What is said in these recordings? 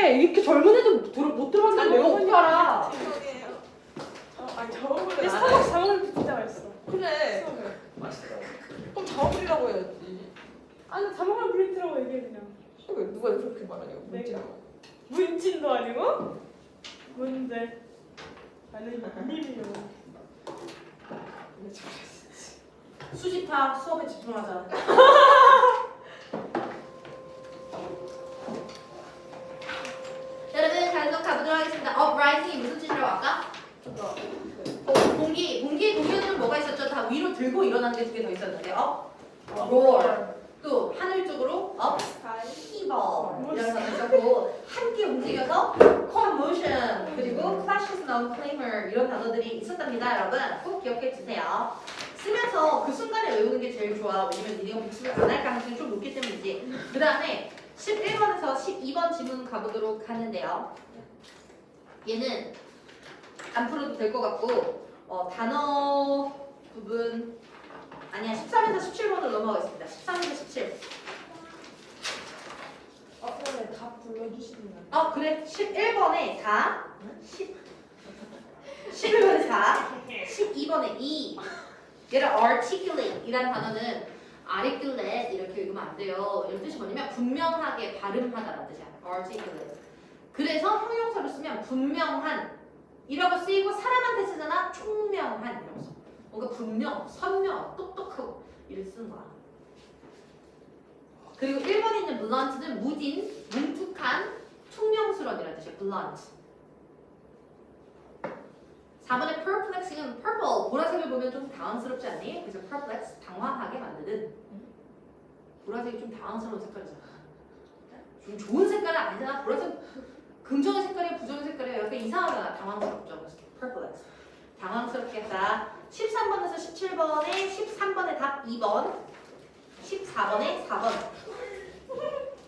왜 이렇게 젊은 애도 못 들어봤는데 내가 어떻게 알아? 죄송해요. 아니 자원물은 안 스타벅스 해. 자몽 진짜 맛있어. 그래. 맛있어. 그럼 자원물이라고 해야지. 아니 자몽을 브리트라고 얘기해 그냥. 왜 누가 그렇게 말하냐고. 내가. 문진도 아니고 문제. 나는 님이요. 수지타 수업에 집중하자. 여러분 계속 가보도록 하겠습니다. uprising이 무슨 뜻이라고 아까? 공기의 동료들은 뭐가 있었죠? 다 위로 들고 일어나는 게 두 개 더 있었는데 roar. 또 하늘 쪽으로 up, evil 이런 거 있었고 함께 움직여서 commotion 그리고 clashes, non-clamor 이런 단어들이 있었답니다. 여러분 꼭 기억해 주세요. 쓰면서 그 순간에 외우는 게 제일 좋아. 왜냐면 니네가 복습을 안 할 가능성이 좀 높기 때문이지. 그 다음에 11번에서 12번 지문 가보도록 하는데요. 얘는 안 풀어도 될 것 같고 단어 부분 아니야 13에서 17번으로 넘어가겠습니다. 13에서 17. 그래 다 불러주시면. 그래 11번에 4 11번에 4 12번에 2 얘를 articulate 이란 단어는 articulate 이렇게 읽으면 안 돼요. 이런 뜻이 뭐냐면 분명하게 발음하다라는 뜻이야. articulate. 그래서 형용사로 쓰면 분명한 이라고 쓰이고 사람한테 쓰잖아. 총명한 이라고 써. 뭔가 분명, 선명, 똑똑하고 이렇게 쓰는 거야. 그리고 1번에 있는 blunt는 무딘, 뭉툭한, 퉁명스러운이라는 뜻이야. blunt. 4번에 perplexing은 purple, 보라색을 보면 좀 당황스럽지 않니? 그래서 perplex, 당황하게 만드는. 보라색이 좀 당황스러운 색깔이잖아. 좀 좋은 색깔은 아니잖아. 보라색 긍정의 색깔이야, 부정의 색깔이야. 약간 이상하잖아. 당황스럽죠. 그래서 perplex. 당황스럽게 했다. 13번에서 17번에 13번에 답 2번, 14번에 4번,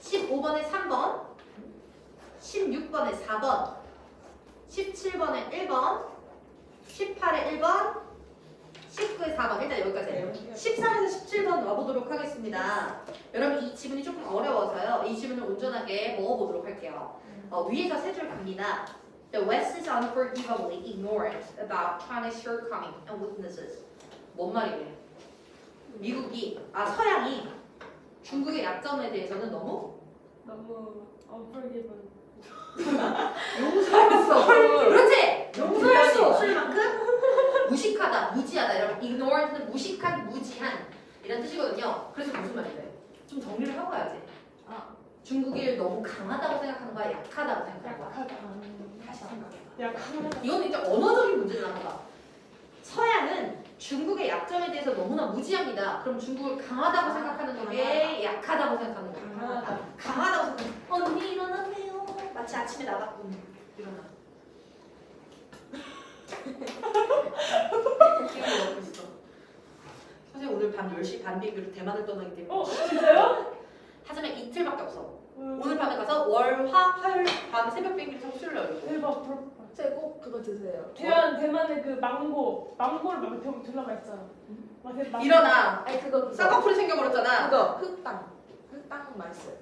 15번에 3번, 16번에 4번, 17번에 1번, 18에 1번, 19에 4번. 일단 여기까지예요. 13에서 17번 와보도록 하겠습니다. 여러분 이 지문이 조금 어려워서요. 이 지문을 온전하게 먹어보도록 할게요. 위에서 세 줄 갑니다. The West is unforgivably ignorant about China's shortcomings and weaknesses. 뭔 말이래? 미국이, 서양이 중국의 약점에 대해서는 너무 unforgiven. 용서할 수 없을 그렇지! 용서할 수 없을 만큼 무식하다, 무지하다 이런 ignorant는 무식한, 무지한 이런 뜻이거든요. 그래서 무슨 말이래? 좀 정리를 하고 가야지. 중국이 너무 강하다고 생각하는 거야? 약하다고 생각하는 거야? 다시 생각해봐. 약하다. 이건 이제 언어적인 문제는 아까 서양은 중국의 약점에 대해서 너무나 무지합니다. 그럼 중국을 강하다고 생각하는 거게 약하다고 생각하는 거야. 강하다고 생각하는 거야. 언니 일어나세요. 마치 아침에 나갔군. 일어나. 기분이 먹고 있어. 선생님 오늘 밤 10시 반 비행기로 대만을 떠나기 때문에 진짜요? 하지만 이틀밖에 없어. 오늘 밤에 가서 월, 화, 화요일 밤 새벽 비행기를 타고 수요일 날 오고. 대박 부럽다. 꼭 그거 드세요. 대만의 그 망고를 막 들러가 있잖아. 일어나. 아니 그거 쌍꺼풀이 생겨버렸잖아. 그거 흑당 맛있어요.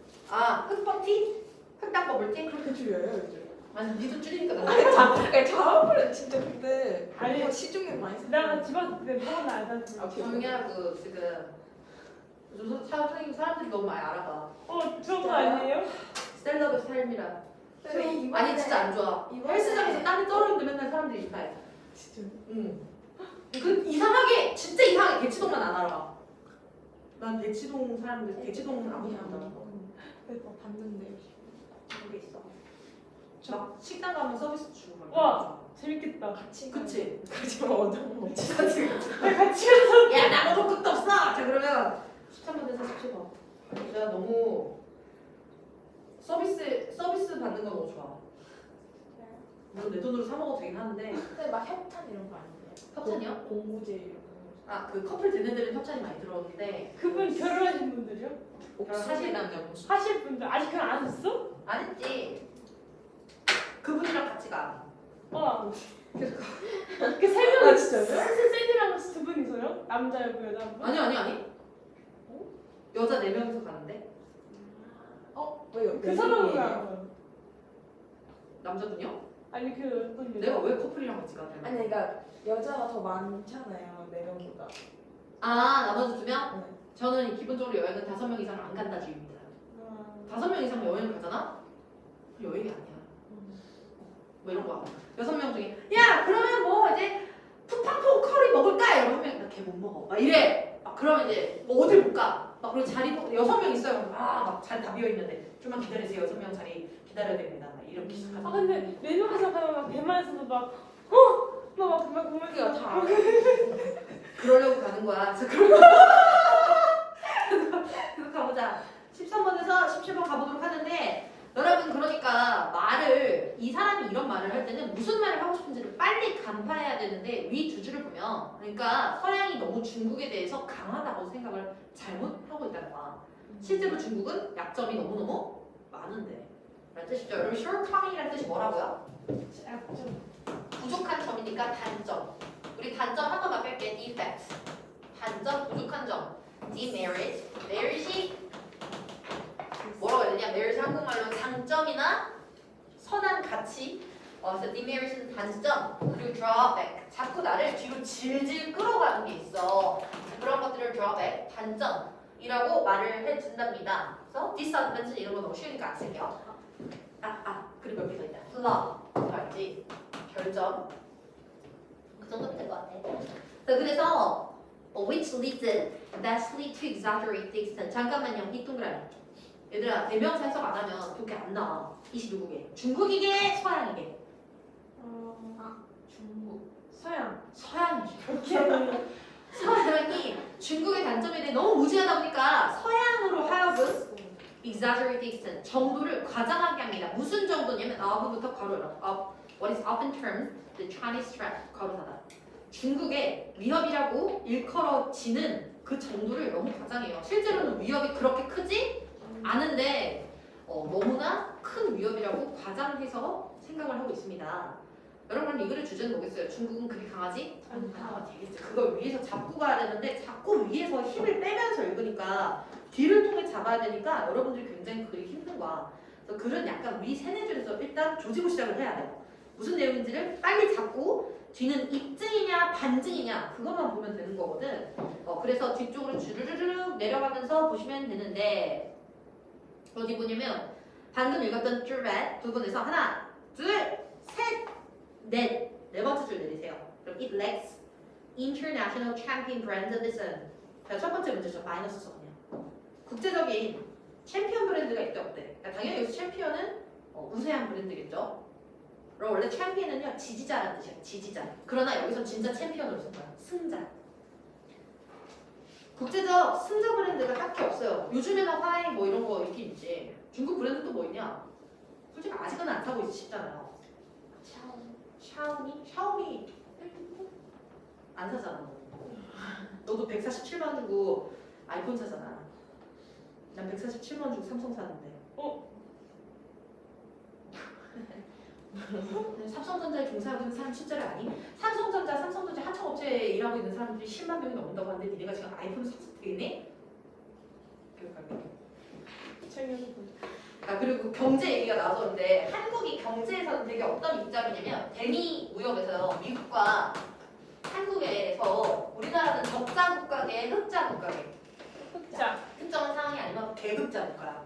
흑버티? 흑당 버블티? 그렇게 줄여요 요즘. 아니 니도 줄이니까 나. 아니 자원물은 진짜 근데 아니, 그거 시중에 많이 쓰. 내가 집안 내 먹으면 알잖아. 조용히 하고 지금 요즘 선생님 사람들이 너무 많이 알아봐. 좋은 거 아니에요? 셀럽의 삶이라. 쌤이 아니 진짜 안 좋아. 헬스장에서 땀이 떨어지는데 맨날 사람들이 인사해. 진짜. 응. 그 이상하게 진짜 이상하게 대치동만 안 알아봐. 난 대치동 사람들 대치동 아무도 안 알아봐. 대박 봤는데. 그게 있어. 막 식당 가면 서비스 주고 막. 와 재밌겠다. 같이 그치? 같이 어떤 거. 그치. 같이 가서 야, 나 먹을 것도 없어! 자, 그러면 13번에서 17번. 진짜 너무 서비스 받는 거 너무 좋아. 물론 내 돈으로 사 먹어도 되긴 하는데. 근데 막 협찬 이런 거 아니에요? 협찬이요? 공구제 이런 거. 그 커플 되는 데는 협찬이 많이 들어오는데. 그분 결혼하신 분들이요? 사실 남자 하실 분들 아직 결혼 안 했어? 안 했지. 그분이랑 같이 가. 와. 그래서 그세 명. 진짜요? 쌤이랑 두 분이서요? 남자였고 여자분? 아니. 여자 4명이서 가는데. 왜요? 그 사람은 왜 안 가요? 남자분요? 아니 그 어떤 여자? 내가 왜 커플이랑 같이 가? 아니 그러니까 여자가 더 많잖아요 4명보다. 아 나머지 2명? 네. 저는 기본적으로 여행은 5명 이상 안 간다 주의입니다. 아, 5명 이상 여행을 가잖아? 여행이 아니야. 뭐 이런 거야. 6명 중에 야 그러면 뭐 이제 푸팡퐁 커리 먹을까? 이러면 한 명이 나 걔 못 먹어. 막 이래. 막 그러면 이제 뭐 어딜 못 가. 막 그리고 자리도 6명 있어요. 막 자리 다 비어 있는데 좀만 기다리세요. 6명 자리 기다려야 됩니다. 막 이렇게 시작하잖아. 아 근데 4명이서 가면 막 대만에서도 막막 정말 그러니까 다 그러려고 가는 거야. 그래서 그래서 가보자. 13번에서 17번 가보도록 하는데 여러분 그러니까 말을 이 사람이 이런 말을 할 때는 무슨 말을 하고 싶은지를 빨리 간파해야 되는데 위 두 줄을 보면 그러니까 서양이 너무 중국에 대해서 강하다고 생각을 잘못하고 있다는 거야. 실제로 중국은 약점이 너무너무 많은데 라는 뜻이죠. 여러분 shortcoming이라는 뜻이 뭐라고요? 약점. 부족한 점이니까 단점. 우리 단점 한 번만 뺄게. defect. 단점, 부족한 점. demerit. merit이 뭐라고 해야 되냐? merit이 한국말로 장점이나 선한 가치. 그래서 demerit은 단점. 그리고 drawback. 자꾸 나를 뒤로 질질 끌어가는 게 있어. 그런 것들을 drawback, 단점이라고 말을 해준답니다. 그래서 disadvantage 이런 거 너무 쉬우니까 안 쓸게요. 그리고 여기 더 있다. flaw. 그거 알지? 별점. 그 정도면 될 것 같아. 그래서 which leads vastly to exaggerate the extent. 잠깐만요. 이 동그라미. 얘들아 대명사 해석 안 하면 그렇게 안 나와. 이시 누구게? 중국이게? 서양이게? 중국. 서양. 서양이죠. 오케이. 서양이 중국의 단점에 대해 너무 무지하다 보니까 서양으로 하여금 exaggerate the extent. 정도를 과장하게 합니다. 무슨 정도냐면 of부터 괄호 열어. of what is often termed the Chinese threat. 괄호 닫아. 중국의 위협이라고 일컬어지는 그 정도를 너무 과장해요. 실제로는 위협이 그렇게 크지 않은데 너무나 큰 위협이라고 과장해서 생각을 하고 있습니다. 여러분 이 글의 주제는 뭐겠어요? 중국은 그리 강하지 않다. 되겠죠. 그걸 위에서 잡고 가야 되는데 자꾸 위에서 힘을 빼면서 읽으니까 뒤를 통해 잡아야 되니까 여러분들이 굉장히 그리 힘든 거야. 그래서 글은 약간 위 세네 줄에서 일단 조지고 시작을 해야 돼요. 무슨 내용인지를 빨리 잡고 뒤는 입증이냐 반증이냐 그것만 보면 되는 거거든. 그래서 뒤쪽으로 주르르륵 내려가면서 보시면 되는데 어디 보냐면 방금 읽었던 줄렛 부분에서 하나, 둘, 셋, 넷. 네 번째 줄 내리세요. 그럼 it lacks international champion brands of the sun. 자, 첫 번째 문제죠. 마이너스 써그냥. 국제적인 챔피언 브랜드가 있대 없대. 그러니까 당연히 여기서 챔피언은 우세한 브랜드겠죠. 그럼 원래 챔피언은요 지지자라는 뜻이에요. 지지자. 그러나 여기서 진짜 챔피언으로 쓴 거야. 승자. 국제적 승자 브랜드가 딱히 없어요. 요즘에는 화이 뭐 이런 거 있긴 있지. 중국 브랜드 또 뭐 있냐? 솔직히 아직은 안 사고 싶잖아요. 샤오미 안 사잖아. 너도 147만 주고 아이폰 사잖아. 난 147만 주고 삼성 사는데. 삼성전자에 종사하고 있는 사람 실제로 아니? 삼성전자 하청업체에 일하고 있는 사람들이 10만 명이 넘는다고 하는데 니네가 지금 아이폰을 샀을 되겠니? 그리고 경제 얘기가 나왔었는데 한국이 경제에서는 되게 어떤 입장이냐면 대미 무역에서 미국과 한국에서 우리나라는 적자 국가계, 흑자 국가계. 흑자. 특정한 상황이 아니면 계급자 국가야.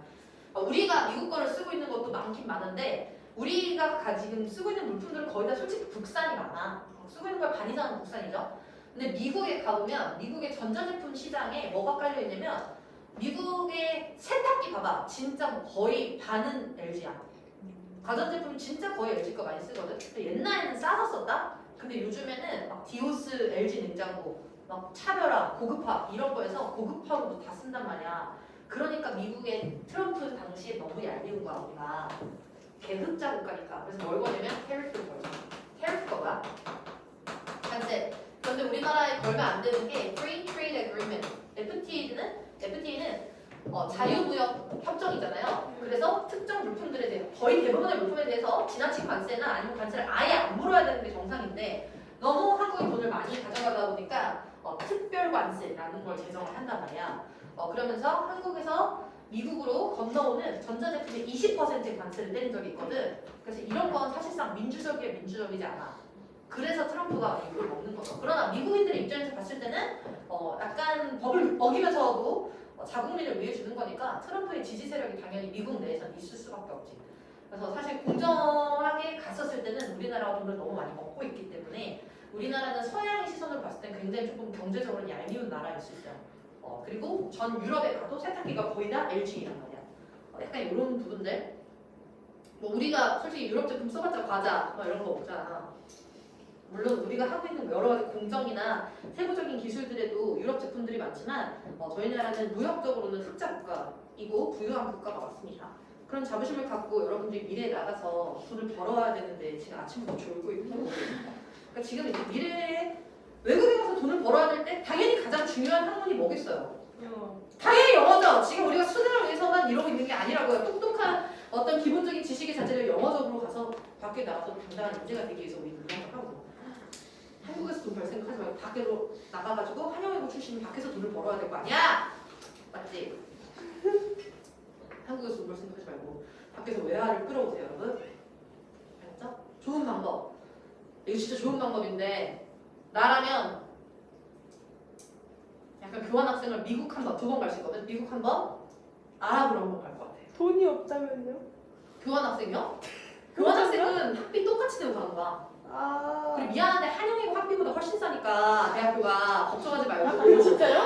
우리가 미국 거를 쓰고 있는 것도 많긴 많은데 우리가 지금 쓰고 있는 물품들은 거의 다 솔직히 국산이 많아. 쓰고 있는 걸 반 이상은 국산이죠. 근데 미국에 가보면 미국의 전자제품 시장에 뭐가 깔려있냐면 미국의 세탁기 봐봐. 진짜 뭐 거의 반은 LG야. 가전제품이 진짜 거의 LG 거 많이 쓰거든. 근데 옛날에는 싸서 썼다? 근데 요즘에는 막 디오스 LG 냉장고, 막 차별화, 고급화 이런 거에서 고급화로도 다 쓴단 말이야. 그러니까 미국의 트럼프 당시에 너무 얄미운 거야 우리가. 개흑자 국가니까. 그래서 뭘 거냐면 테리프를 걸죠. 테리프가 뭐야? 단체. 그런데 우리나라에 걸면 안 되는 게 Free Trade Agreement. FTA는 자유무역 협정이잖아요. 그래서 특정 물품들에 대해 거의 대부분의 물품에 대해서 지나친 관세나 아니면 관세를 아예 안 물어야 되는 게 정상인데 너무 한국이 돈을 많이 가져가다 보니까 특별 관세라는 걸 제정을 한단 말이야. 그러면서 한국에서 미국으로 건너오는 전자제품의 20%의 관세를 때린 적이 있거든. 그래서 이런 건 사실상 민주적이지 않아. 그래서 트럼프가 이걸 먹는 거죠. 그러나 미국인들의 입장에서 봤을 때는 약간 법을 어기면서도 자국민을 위해 주는 거니까 트럼프의 지지 세력이 당연히 미국 내에서는 있을 수밖에 없지. 그래서 사실 공정하게 갔었을 때는 우리나라가 돈을 너무 많이 먹고 있기 때문에 우리나라는 서양의 시선으로 봤을 때 굉장히 조금 경제적으로 얄미운 나라일 수 있어요. 그리고 전 유럽에 가도 세탁기가 거의 다 LG이란 말이야. 약간 이런 부분들. 뭐 우리가 솔직히 유럽 제품 써봤자 과자 뭐 이런 거 먹잖아. 물론 우리가 하고 있는 여러 가지 공정이나 세부적인 기술들에도 유럽 제품들이 많지만 저희 나라는 무역적으로는 흑자 국가이고 부유한 국가가 맞습니다. 그런 자부심을 갖고 여러분들이 미래에 나가서 돈을 벌어야 되는데 지금 아침부터 졸고 있고 그러니까 지금 이제 미래에 외국에 가서 돈을 벌어야 될 때 당연히 가장 중요한 학문이 뭐겠어요? 당연히 영어죠. 지금 우리가 수능을 위해서만 이러고 있는 게 아니라고요. 똑똑한 어떤 기본적인 지식의 자체를 영어적으로 가서 밖에 나가서 당당한 인재가 되기 위해서 우리 노력을 하고 한국에서 돈 벌 생각하지 말고 밖으로 나가가지고 한영외고 출신이 밖에서 돈을 벌어야 될 거 아니야? 맞지? 한국에서 돈 벌 생각하지 말고 밖에서 외화를 끌어오세요, 여러분. 알았죠? 좋은 방법. 이거 진짜 좋은 방법인데 나라면 약간 교환학생을 미국 한 번, 2번 갈 수 있거든. 미국 한 번, 아랍으로 한 번 갈 것 같아. 돈이 없다면요? 교환학생이요? 교환학생은 학비 똑같이 내고 가는 거야. 아. 그리고 미안한데 한영이고 학비보다 훨씬 싸니까 대학교가 걱정하지 말고. 진짜요?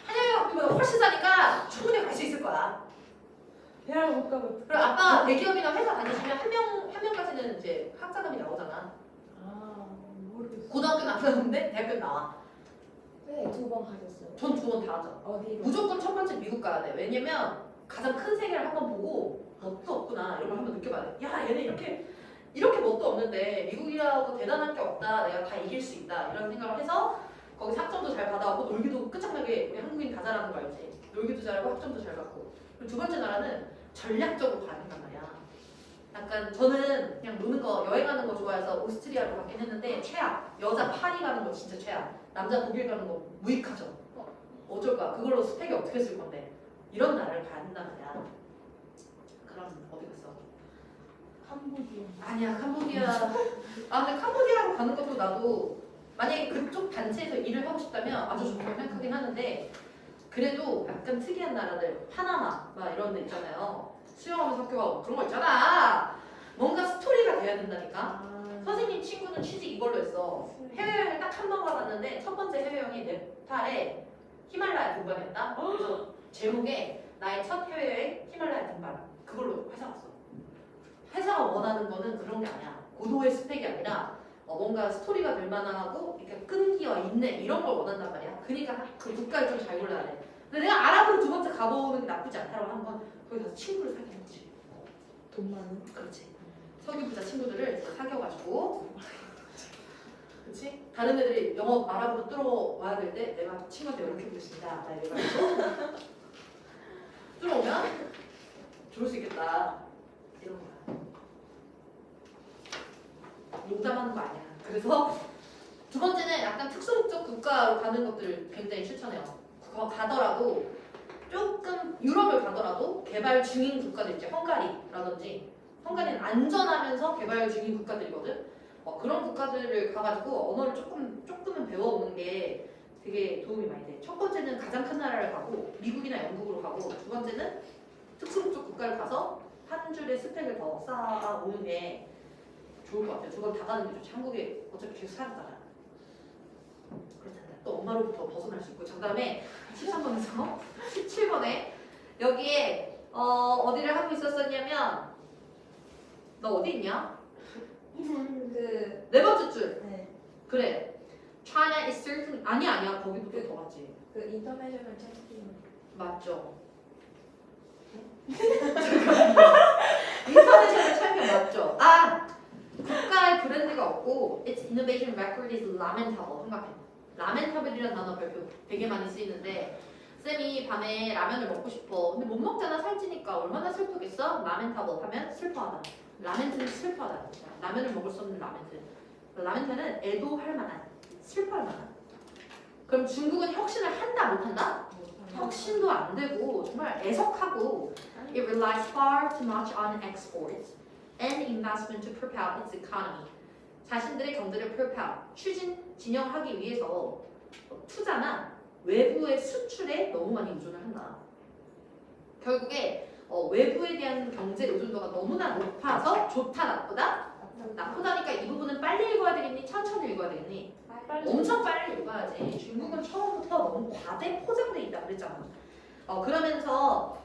한영이고 학비보다 훨씬 싸니까 충분히 갈 수 있을 거야. 대학 못 가고. 그리고 아빠 대기업이나 회사 다니시면 한 명까지는 이제 학자금이 나오잖아. 아 모르겠어. 고등학교는 안 나오는데 대학교는 나와. 네, 2번 가셨어요. 전 2번 다 하죠. 어디로? 무조건 첫 번째 미국 가야 돼. 왜냐면 가장 큰 세계를 한번 보고 멋도 없구나 이런 걸 한번 느껴봐야 돼. 야 얘네 이렇게 멋도 없는데 미국이라고 대단한 게 없다. 내가 다 이길 수 있다. 이런 생각을 해서 거기 학점도 잘 받아오고 놀기도 끝장나게 우리 한국인 다 잘하는 거 알지? 놀기도 잘하고 학점도 잘 받고. 그리고 두 번째 나라는 전략적으로 가야 된단 말이야. 약간 저는 그냥 노는 거 여행하는 거 좋아해서 오스트리아로 갔긴 했는데 최악. 여자 파리 가는 거 진짜 최악. 남자 독일 가는 거 무익하죠. 어쩔 거야. 그걸로 스펙이 어떻게 쓸 건데. 이런 나라를 가야 된단 말이야. 그럼 어디 갔어? 캄보디아. 아니야 캄보디아. 근데 캄보디아로 가는 것도 나도 만약에 그쪽 단체에서 일을 하고 싶다면 아주 좋다고 생각하긴 하는데 그래도 약간 특이한 나라들 파나마 막 이런 데 있잖아요. 수영하면서 학교 가고 그런 거 있잖아. 뭔가 스토리가 돼야 된다니까. 선생님 친구는 취직 이걸로 했어. 해외여행을 딱 한 번 가봤는데 첫 번째 해외여행이 네팔에 히말라야 등반이었다. 그래서 제목에 나의 첫 해외여행 히말라야 등반. 그걸로 회사 갔어. 회사가 원하는 거는 그런 게 아니야. 고도의 스펙이 아니라 뭔가 스토리가 될 만하고 이렇게 끈기와 인내 이런 걸 원한단 말이야. 그러니까 그 국가를 좀 잘 골라야 돼. 근데 내가 아랍으로 2번째 가보는 게 나쁘지 않다고 한 건 거기 가서 친구를 사귀는 거지. 돈 많은? 그렇지. 석유 부자 친구들을 사귀어가지고 그렇지? 다른 애들이 영어 아랍으로 들어와야 될 때 내가 친구한테 이렇게 보겠습니다. 나 이래가지고 들어오면 좋을 수 있겠다. 이런 거야. 농담하는 거 아니야. 그래서 두 번째는 약간 특수목적 국가로 가는 것들을 굉장히 추천해요. 가더라도 조금 유럽을 가더라도 개발 중인 국가들 있지. 헝가리라든지 헝가리는 안전하면서 개발 중인 국가들이거든. 그런 국가들을 가가지고 언어를 조금은 배워오는 게 되게 도움이 많이 돼. 첫 번째는 가장 큰 나라를 가고 미국이나 영국으로 가고 두 번째는 특수목적 국가를 가서 한 줄의 스펙을 더 쌓아오는 게 좋을 것 같아요. 두 번 다 가는 게 좋지. 한국에 어차피 계속 살았잖아. 그렇잖아. 또 엄마로부터 벗어날 수 있고. 그 다음에 13번에서 17번에 여기에 어디를 하고 있었었냐면 너 어디 있냐? 네 번째 줄. 네. 그래. China is certainly 아니야. 거기부터 더 맞지. 그 인터내셔널 챔피언. 맞죠. 인터내셔널 챔피언 맞죠? 국가의 브랜드가 없고 its innovation record is lamentable. 생각해. lamentable이라는 단어 별표 되게 많이 쓰이는데 쌤이 밤에 라면을 먹고 싶어. 근데 못 먹잖아. 살찌니까. 얼마나 슬프겠어? lamentable 하면 슬퍼하다. 라멘트는 슬퍼하다. 라면을 먹을 수 없는 라멘트. 라멘트는 애도할 만한, 슬퍼할 만한. 그럼 중국은 혁신을 한다, 못한다? 혁신도 안 되고 정말 애석하고 it relies far too much on exports and investment to propel its economy. 자신들의 경제를 propel, 진영하기 위해서 투자나 외부의 수출에 너무 많이 의존을 한다. 결국에 외부에 대한 경제 의존도가 너무나 높아서 좋다 나쁘다? 나쁘다니까 이 부분은 빨리 읽어야 되겠니? 천천히 읽어야 되겠니? 엄청 빨리 읽어야지. 중국은 처음부터 너무 과대 포장돼 있다 그랬잖아. 그러면서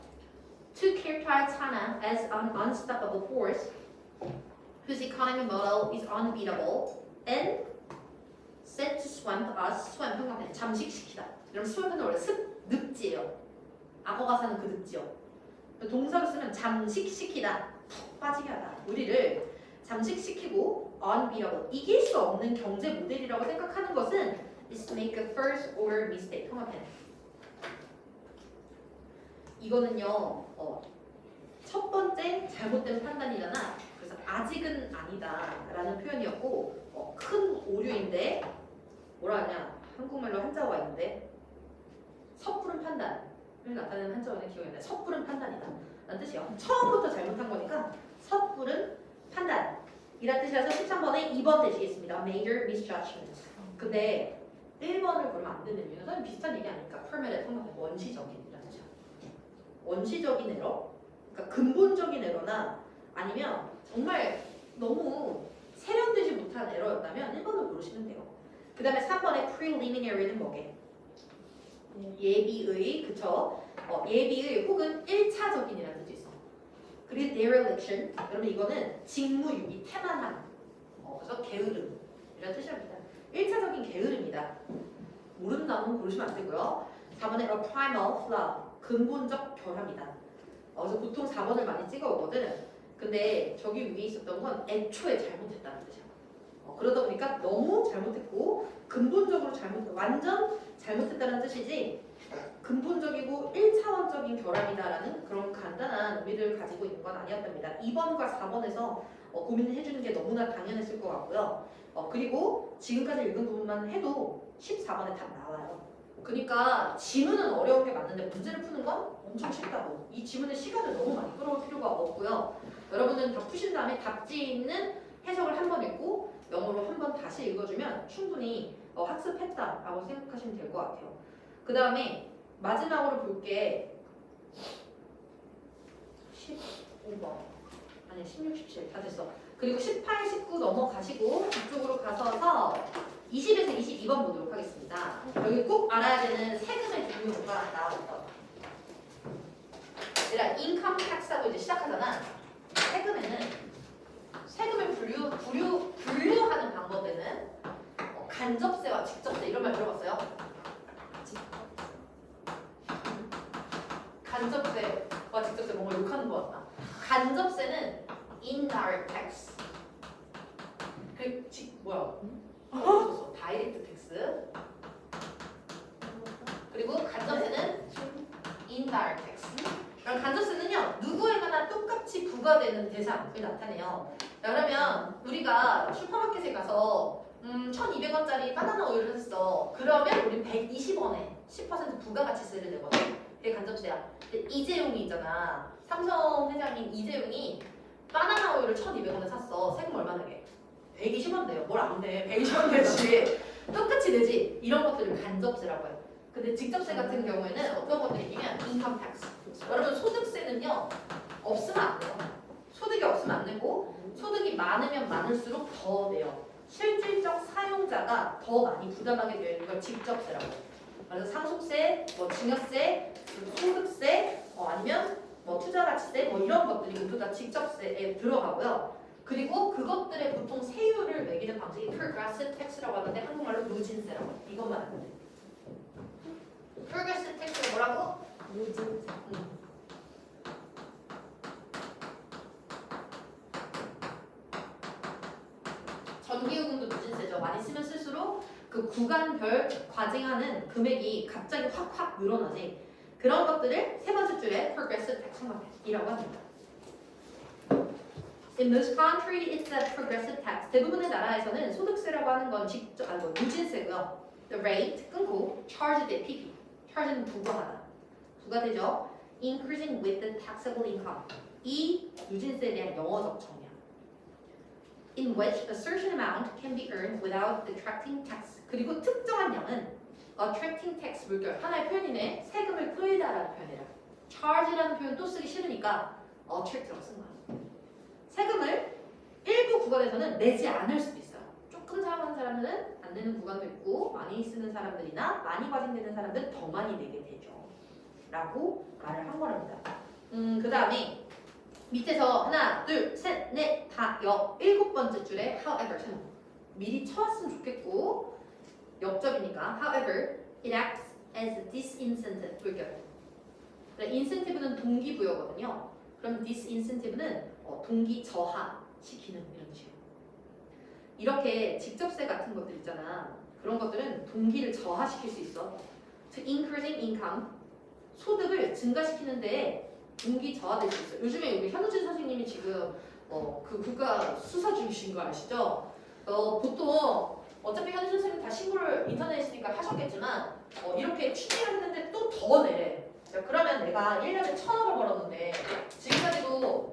to characterize China as an unstoppable force whose economic model is unbeatable and set to swamp us. swamp 평가는 잠식시키다. 그럼 swamp은 원래 늪지예요. 악어가 사는 그 늪지요. 동사로 쓰면 잠식시키다, 푹 빠지게 하다. 우리를 잠식시키고 unbeatable, 이길 수 없는 경제 모델이라고 생각하는 것은 is to make a first order mistake. 통합해. 이거는요, 첫 번째 잘못된 판단이잖아. 그래서 아직은 아니다라는 표현이었고, 큰 오류인데 뭐라 하냐? 한국말로 한자어가 있는데 섣부른 판단을 나타내는 한자어는 기억이 안 나. 섣부른 판단이다. 라는 뜻이에요. 처음부터 잘못한 거니까 섣부른 판단. 이란 뜻이라서 13번에 2번 되시겠습니다. Major misjudgment. 근데 1번을 그러면 안 되는 이유는 사실 비슷한 얘기 아닐까? permanent, 원시적인 이라는 뜻이야. 원시적인 에러? 그러니까 근본적인 에러나 아니면 정말 너무 세련되지 못한 에러였다면 1번을 고르시면 돼요. 그 다음에 3번에 preliminary는 뭐게? 예비의, 그쵸? 예비의 혹은 1차적인이라는 뜻이 있어. 그리고 dereliction, 여러분 이거는 직무유기, 태만함, 그래서 게으름 이라는 뜻입니다. 1차적인 게으름이다. 모르는 단어는 고르시면 안 되고요. 4번에 a primal flaw, 근본적 결함이다. 그래서 보통 4번을 많이 찍어오거든. 근데 저기 위에 있었던 건 애초에 잘못했다는 뜻이야. 그러다 보니까 너무 잘못했고 근본적으로 완전 잘못했다는 뜻이지 근본적이고 1차원적인 결함이다라는 그런 간단한 의미를 가지고 있는 건 아니었답니다. 2번과 4번에서 고민을 해주는 게 너무나 당연했을 것 같고요. 그리고 지금까지 읽은 부분만 해도 14번에 답 나와요. 그러니까 지문은 어려운 게 맞는데 문제를 푸는 건 엄청 쉽다고. 이 지문의 시간을 너무 많이 끌어올 필요가 없고요. 여러분은 다 푸신 다음에 답지에 있는 해석을 한 번 읽고 영어로 한 번 다시 읽어주면 충분히 학습했다라고 생각하시면 될 것 같아요. 그 다음에 마지막으로 볼게 15번 아니 16, 17 다 됐어. 그리고 18, 19 넘어가시고 이쪽으로 가서서 20에서 22번 보도록 하겠습니다. 여기 꼭 알아야 되는 세금의 종류가 나왔어. 얘들아 인컴 텍스하고 이제 시작하잖아. 세금을 분류하는 방법에는 간접세와 직접세 이런 말 들어봤어요? 간접세와 직접세 뭔가 욕하는 것 같다. 간접세는 indirect tax. 다이렉트 텍스. 그리고 간접세는 indirect tax. 그럼 간접세는요 누구에게나 똑같이 부과되는 대상을 나타내요. 그러면 우리가 슈퍼마켓에 가서 1,200원짜리 바나나 우유를 샀어. 그러면 우리 120원에 10% 부가가치세를 내거든. 그게 간접세야. 근데 이재용이 있잖아. 삼성 회장인 이재용이 바나나 우유를 1,200원에 샀어. 세금 얼마 내게? 120원 내요. 뭘 안 돼? 120원 내지. 똑같이 내지. 이런 것들을 간접세라고 해요. 근데 직접세 같은 경우에는 어떤 것들이 있냐면 인컴 텍스. 여러분 소득세는요 없으면 안 돼요. 소득이 없으면 안 되고 소득이 많으면 많을수록 더 내요. 실질적 사용자가 더 많이 부담하게 되어 있는 걸 직접세라고 해요. 그래서 상속세, 증여세, 소득세, 아니면 투자가치세 이런 것들이 모두 다 직접세에 들어가고요. 그리고 그것들의 보통 세율을 매기는 방식이 progressive tax라고 하는데 한국말로 누진세라고 해요. 이것만 알면 돼요. progressive tax가 뭐라고? 누진세. 전기요금도 누진세죠. 많이 쓰면 쓸수록 그 구간별 과징하는 금액이 갑자기 확 늘어나지. 그런 것들을 세 번째 줄에 progressive tax이라고 합니다. In most countries, it's a progressive tax. 대부분의 나라에서는 소득세라고 하는 건 누진세고요. The rate 끊고 charged at PP. charge는 부과하다. 구가 되죠. Increasing with the taxable income. 이 누진세에 대한 영어적 정의야. In which a certain amount can be earned without attracting tax. 그리고 특정한 양은 attracting tax 물결 하나의 표현이네. 세금을 끌다라는 표현이라. charge라는 표현 또 쓰기 싫으니까 attract라고 쓴 거야. 세금을 일부 구간에서는 내지 않을 수도 있어요. 조금 사용하는 사람은 안 내는 구간도 있고 많이 쓰는 사람들이나 많이 과징되는 사람들은 더 많이 내게 되죠. 라고 말을 한 거랍니다. 그 다음에 밑에서 하나, 둘, 셋, 넷, 다, 일곱 번째 줄에 however 미리 쳐왔으면 좋겠고 역접이니까 however it acts as a disincentive 물결. incentive는 동기부여거든요. 그럼 disincentive는 동기 저하시키는 이런 뜻이에요. 이렇게 직접세 같은 것들 있잖아. 그런 것들은 동기를 저하시킬 수 있어. 즉 increasing income 소득을 증가시키는 데에 동기 저하될 수 있어요. 요즘에 우리 현우진 선생님이 지금 그 국가 수사 중이신 거 아시죠? 보통 어차피 현우진 선생님 다 신고를 인터넷에 있으니까 하셨겠지만 이렇게 취직을 했는데 또 더 내래. 그러면 내가 1년에 1,000억을 벌었는데 지금까지도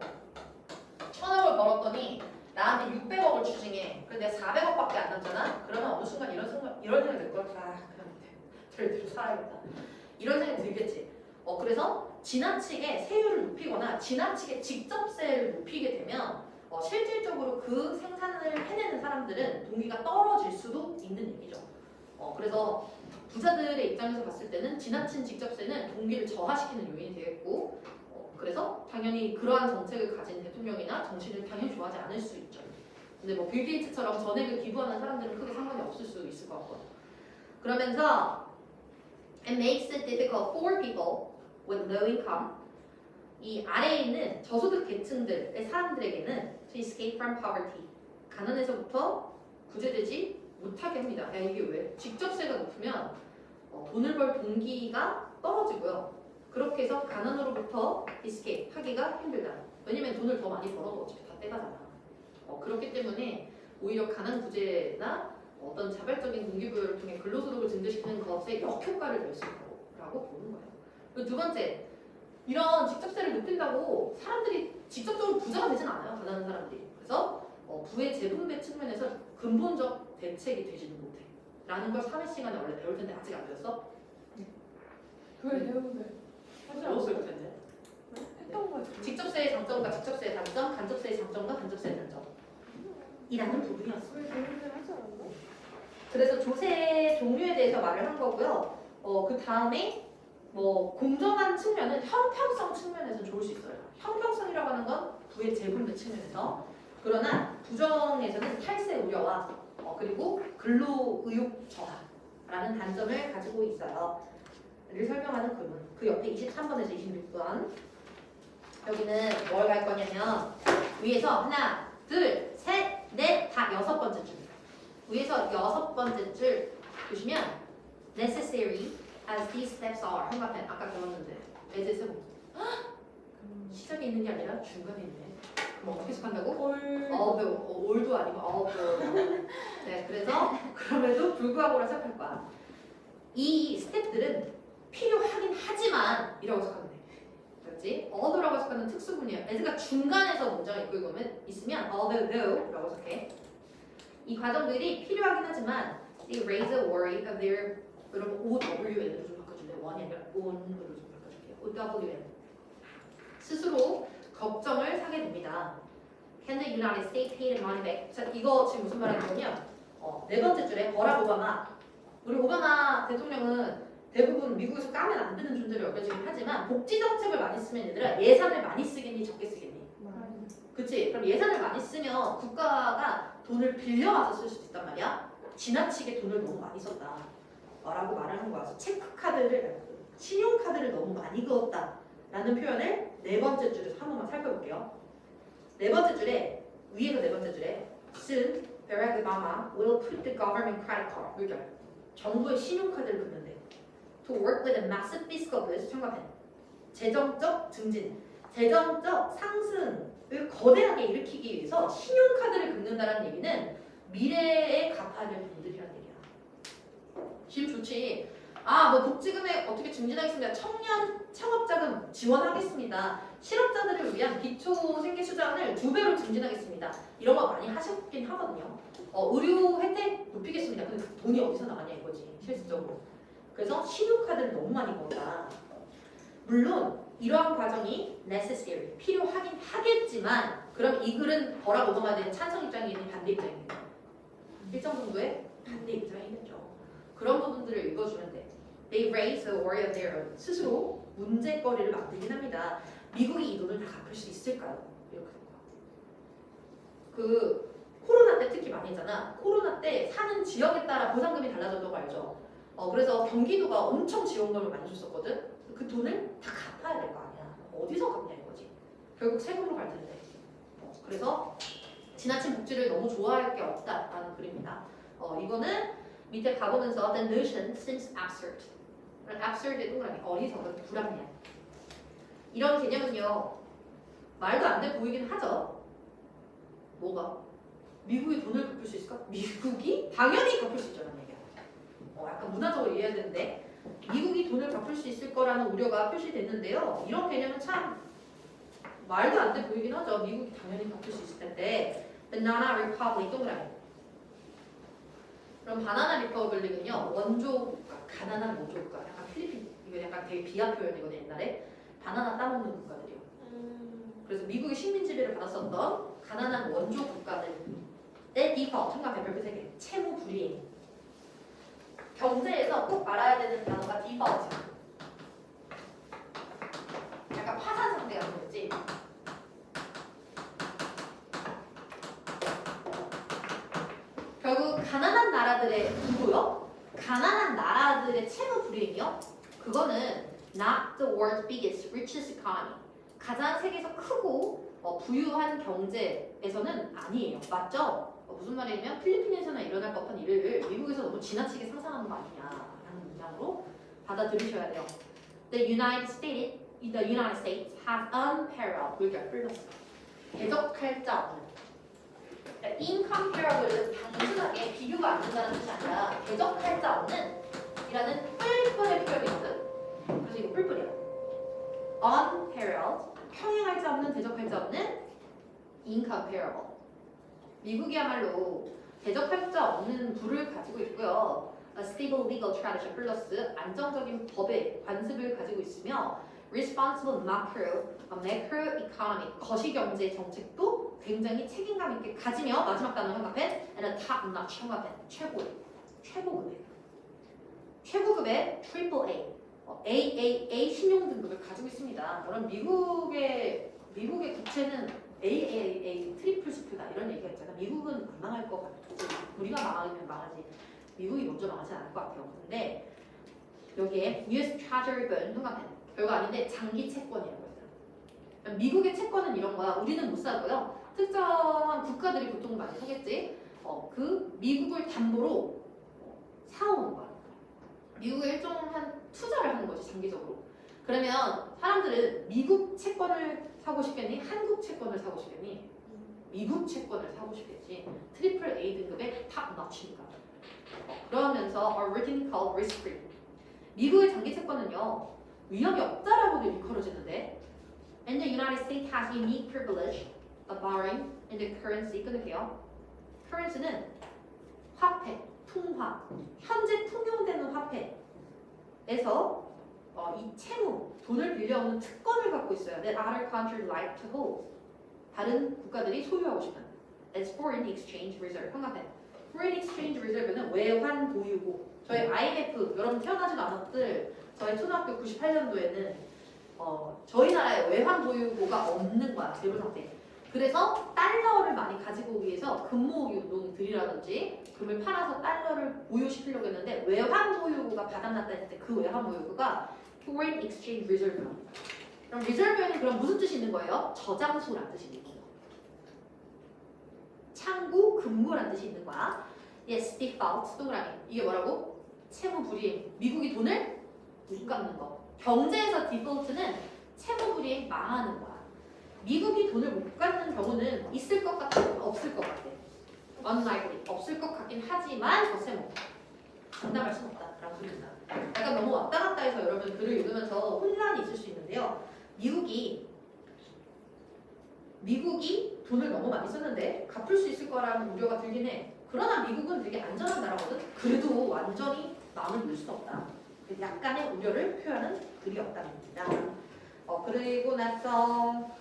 1,000억을 벌었더니 나한테 600억을 추징해. 근데 내가 400억밖에 안 남잖아? 그러면 어느 순간 이런 생각이 들 거야. 그냥 될 살아야겠다. 이런 생각이 들겠지. 그래서 지나치게 세율을 높이거나 지나치게 직접세를 높이게 되면 실질적으로 그 생산을 해내는 사람들은 동기가 떨어질 수도 있는 얘기죠. 그래서 부자들의 입장에서 봤을 때는 지나친 직접세는 동기를 저하시키는 요인이 되겠고 그래서 당연히 그러한 정책을 가진 대통령이나 정치를 당연히 좋아하지 않을 수 있죠. 근데 뭐 빌 게이츠처럼 전액을 기부하는 사람들은 크게 상관이 없을 수 있을 것 같고요. 그러면서 it makes it difficult for people with low income 이 아래에 있는 저소득 계층들의 사람들에게는 to escape from poverty 가난에서부터 구제되지 못하게 합니다. 야 이게 왜? 직접세가 높으면 돈을 벌 동기가 떨어지고요. 그렇게 해서 가난으로부터 escape 하기가 힘들다. 왜냐면 돈을 더 많이 벌어도 어차피 다 떼가잖아. 그렇기 때문에 오히려 가난 구제나 어떤 자발적인 동기부여를 통해 근로소득을 증대시키는 것에 역효과를 낼 수 있다고 보는 거예요. 그리고 두 번째, 이런 직접세를 높인다고 사람들이 직접적으로 부자가 되진 않아요. 가난한 사람들이. 그래서 부의 재분배 측면에서 근본적 대책이 되지는 못해. 라는 걸 3회 시간에 원래 배울 텐데 아직 안 배웠어? 그걸 배우는데 배웠을 텐데. 했던 거 같아. 직접세의 장점과 직접세의 단점, 간접세의 장점과 간접세의 단점. 이라는 부분이었어. 왜 배우는데 하지 않았나? 그래서 조세 종류에 대해서 말을 한 거고요. 그 다음에 뭐 공정한 측면은 형평성 측면에서 좋을 수 있어요. 형평성이라고 하는 건 부의 재분배 측면에서. 그러나 부정에서는 탈세 우려와 그리고 근로 의욕 저하라는 단점을 가지고 있어요. 를 설명하는 글문. 그 옆에 23번에서 26번. 여기는 뭘 갈 거냐면 위에서 하나, 둘, 셋, 넷, 다 여섯 번째 줄. 위에서 여섯 번째 줄 보시면 necessary as these steps are 한가편 아까 배웠는데 에셋은 시작에 있는 게 아니라 중간에 있네. 그럼 어떻게 해석한다고? 올도 아니고 네, 그래서 그럼에도 불구하고라 생각할 거야. 이 스텝들은 필요하긴 하지만 이라고 해석하면 돼. 그렇지? although 해석하는 특수문이야. 에스가 중간에서 문장을 이끌고 있으면 although 라고 해석해. 이 과정들이 필요하긴 하지만 they raise a worry of their 여러분 OWN으로 좀 바꿔줄래요? 원이 아니라 on으로 좀 바꿔줄게요. OWN 스스로 걱정을 사게 됩니다. Can the United States pay the money back? 자, 이거 지금 무슨 말하는 거냐면 네 번째 줄에 버락 오바마 우리 오바마 대통령은 대부분 미국에서 까면 안 되는 존재로 여겨지긴 하지만 복지 정책을 많이 쓰면 얘들아 예산을 많이 쓰겠니 적게 쓰겠니? 그치? 그럼 예산을 많이 쓰면 국가가 돈을 빌려와서 쓸 수도 있단 말이야. 지나치게 돈을 너무 많이 썼다 라고 말을 한 거야. 그래서 체크카드를 신용카드를 너무 많이 그었다 라는 표현을 네 번째 줄에서 한 번만 살펴볼게요. 네 번째 줄에 위에서 네 번째 줄에 Soon Barack Obama will put the government credit card 물결 정부의 신용카드를 긋는데 to work with a massive fiscal boost 청가팬 재정적 증진 재정적 상승을 거대하게 일으키기 위해서 신용카드를 긋는다는 얘기는 미래에 갚아야 될 돈들이라는 얘기야. 지금 좋지. 뭐 복지금액 어떻게 증진하겠습니다. 청년 창업자금 지원하겠습니다. 실업자들을 위한 기초 생계 수당을 2배로 증진하겠습니다. 이런 거 많이 하셨긴 하거든요. 의료 혜택 높이겠습니다. 근데 그 돈이 어디서 나가냐 이거지 실질적으로. 그래서 신용카드를 너무 많이 건다. 물론 이러한 과정이 necessary 필요하긴 하겠지만 그럼 이 글은 뭐라고 넘어야 되는 찬성 입장이니 반대 입장입니다. 일정 정도의 반대 입장이겠죠. 그런 부분들을 읽어주면 돼. They raise the worry of their own. 스스로 문제거리를 만들긴 합니다. 미국이 이 돈을 다 갚을 수 있을까요? 이렇게 된 거야. 그 코로나 때 특히 많이 했잖아. 코로나 때 사는 지역에 따라 보상금이 달라졌다고 알죠? 그래서 경기도가 엄청 지원금을 많이 줬었거든. 그 돈을 다 갚아야 될 거 아니야. 어디서 갚냐 이거지. 결국 세금으로 갈 텐데. 그래서 지나친 복지를 너무 좋아할 게 없다라는 글입니다. 이거는 밑에 가보면서 the notion seems absurd. absurd의 동그라미 어리석은 불합리한. 이런 개념은요 말도 안 돼 보이긴 하죠. 뭐가? 미국이 돈을 갚을 수 있을까? 미국이 당연히 갚을 수 있잖아 얘기야. 약간 문화적으로 이해해야 되는데 미국이 돈을 갚을 수 있을 거라는 우려가 표시됐는데요. 이런 개념은 참 말도 안 돼 보이긴 하죠. 미국이 당연히 갚을 수 있을 텐데 Banana Republic 동그라미. 그럼 바나나 리퍼블릭은요 원조국가, 가난한 원조국가, 약간 필리핀 이거 약간 되게 비하 표현이거든요 옛날에 바나나 따먹는 국가들이요. 그래서 미국의 식민 지배를 받았었던 가난한 원조 국가들의 디폴트 통합의 별표 3개 채무 불이행. 경제에서 꼭 알아야 되는 단어가 디폴트. 약간 파산 상태 같은 거지. 결국 가난한 나라들의 부도요. 가난한 나라들의 채무 불이행이요. 그거는 not the world's biggest, richest economy. 가장 세계에서 크고 부유한 경제에서는 아니에요. 맞죠? 무슨 말이냐면 필리핀에서나 일어날 법한 일을 미국에서 너무 지나치게 상상하는 거 아니냐라는 문장으로 받아들이셔야 돼요. The United States has unparalleled 물결 플러스 대적할 자 없는. incomparable은 단순하게 비교가 안 된다는 뜻이 아니라 대적할 자 없는 이라는 뿔뿔의 표현이거든. 그래서 이거 뿔뿔이야. unparalleled 평행할 자 없는 대적할 자 없는 incomparable. 미국이야말로 대적할 자 없는 부를 가지고 있고요. A stable legal tradition 플러스 안정적인 법의 관습을 가지고 있으며 responsible macro economic 거시경제 정책도 굉장히 책임감 있게 가지며 마지막 단어 형광펜 and a top-notch 형광펜 최고급의 AAA AAA 신용 등급을 가지고 있습니다. 그럼 미국의 국채는 AAA 트리플 스표다 이런 얘기가 있잖아. 미국은 안 망할 것 같지. 우리가 망하면 망하지. 미국이 먼저 망하지 않을 것 같아요. 근데 여기에 US Treasury Bond 형광펜 별거 아닌데 장기 채권이라고 했어요. 미국의 채권은 이런 거야. 우리는 못 사고요. 특정한 국가들이 보통 많이 사겠지. 그 미국을 담보로 사오는 거야. 미국에 일정한 투자를 하는 거지 장기적으로. 그러면 사람들은 미국 채권을 사고 싶겠니? 한국 채권을 사고 싶겠니? 미국 채권을 사고 싶겠지. 트리플 A 등급의 탑 너치니까. 그러면서 are written called risk free. 미국의 장기 채권은요 위험이 없다라고도 일컬어지는데 and the United States has unique privilege of borrowing in the currency. 끊을게요. currency는 화폐, 통화, 현재 통용되는 화폐에서 이 채무, 돈을 빌려오는 특권을 갖고 있어야 돼. Other countries like to hold. 다른 국가들이 소유하고 싶은. That's foreign exchange reserve. 형광펜. foreign exchange reserve는 외환 보유고. 저희 IMF, 여러분 태어나지도 않았을 저희 초등학교 98년도에는 저희 나라에 외환 보유고가 없는 거야. 제로 상태. 그래서 달러를 많이 가지고 오기 위해서 금모으기 운동들이라든지 금을 팔아서 달러를 보유시키려고 했는데 외환 보유고가 바닥났다 했을 때 그 외환 보유고가 foreign exchange reserve입니다. 그럼 reserve에는 그럼 무슨 뜻이 있는 거예요? 저장소란 뜻이 있는 거예요. 창구, 금고란 뜻이 있는 거야. Yes, default, 동그라미. 이게 뭐라고? 채무 불이행. 미국이 돈을 못 갚는 거. 경제에서 디폴트는 채무 불이행 망하는 거야. 미국이 돈을 못 갚는 경우는 있을 것 같아? 없을 것 같아? unlikely. 없을 것 같긴 하지만 더 세모. 장담할 수는 없다라고 소리입니다. 약간 너무 왔다 갔다 해서 여러분 글을 읽으면서 혼란이 있을 수 있는데요. 미국이 돈을 너무 많이 썼는데 갚을 수 있을 거라는 우려가 들긴 해. 그러나 미국은 되게 안전한 나라거든. 그래도 완전히 마음을 놓을 수 없다. 약간의 우려를 표하는 글이었답니다. 그리고 나서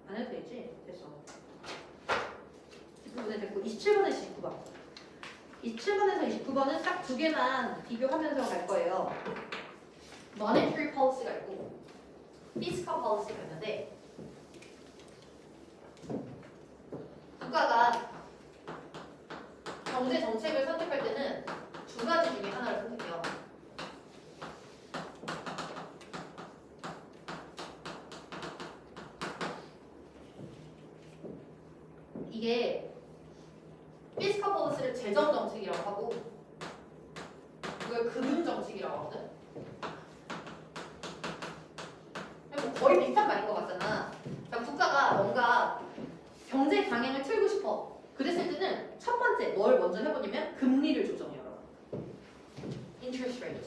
안 해도 되지? 됐어. 뒷부분에 됐고 27번에서 29번. 27번에서 29번은 딱 두 개만 비교하면서 갈 거예요. Monetary Policy가 있고 Fiscal Policy가 있는데 국가가 경제 정책을 선택할 때는 두 가지 중에 하나를 선택해요. 이게 피스컬 폴리시를 재정 정책이라고 하고 이걸 금융 정책이라고 하거든. 뭐 거의 비슷한 말인 것 같잖아. 그러니까 국가가 뭔가 경제 강행을 틀고 싶어. 그랬을 때는 첫 번째 뭘 먼저 해보냐면 금리를 조정해요. Interest rate.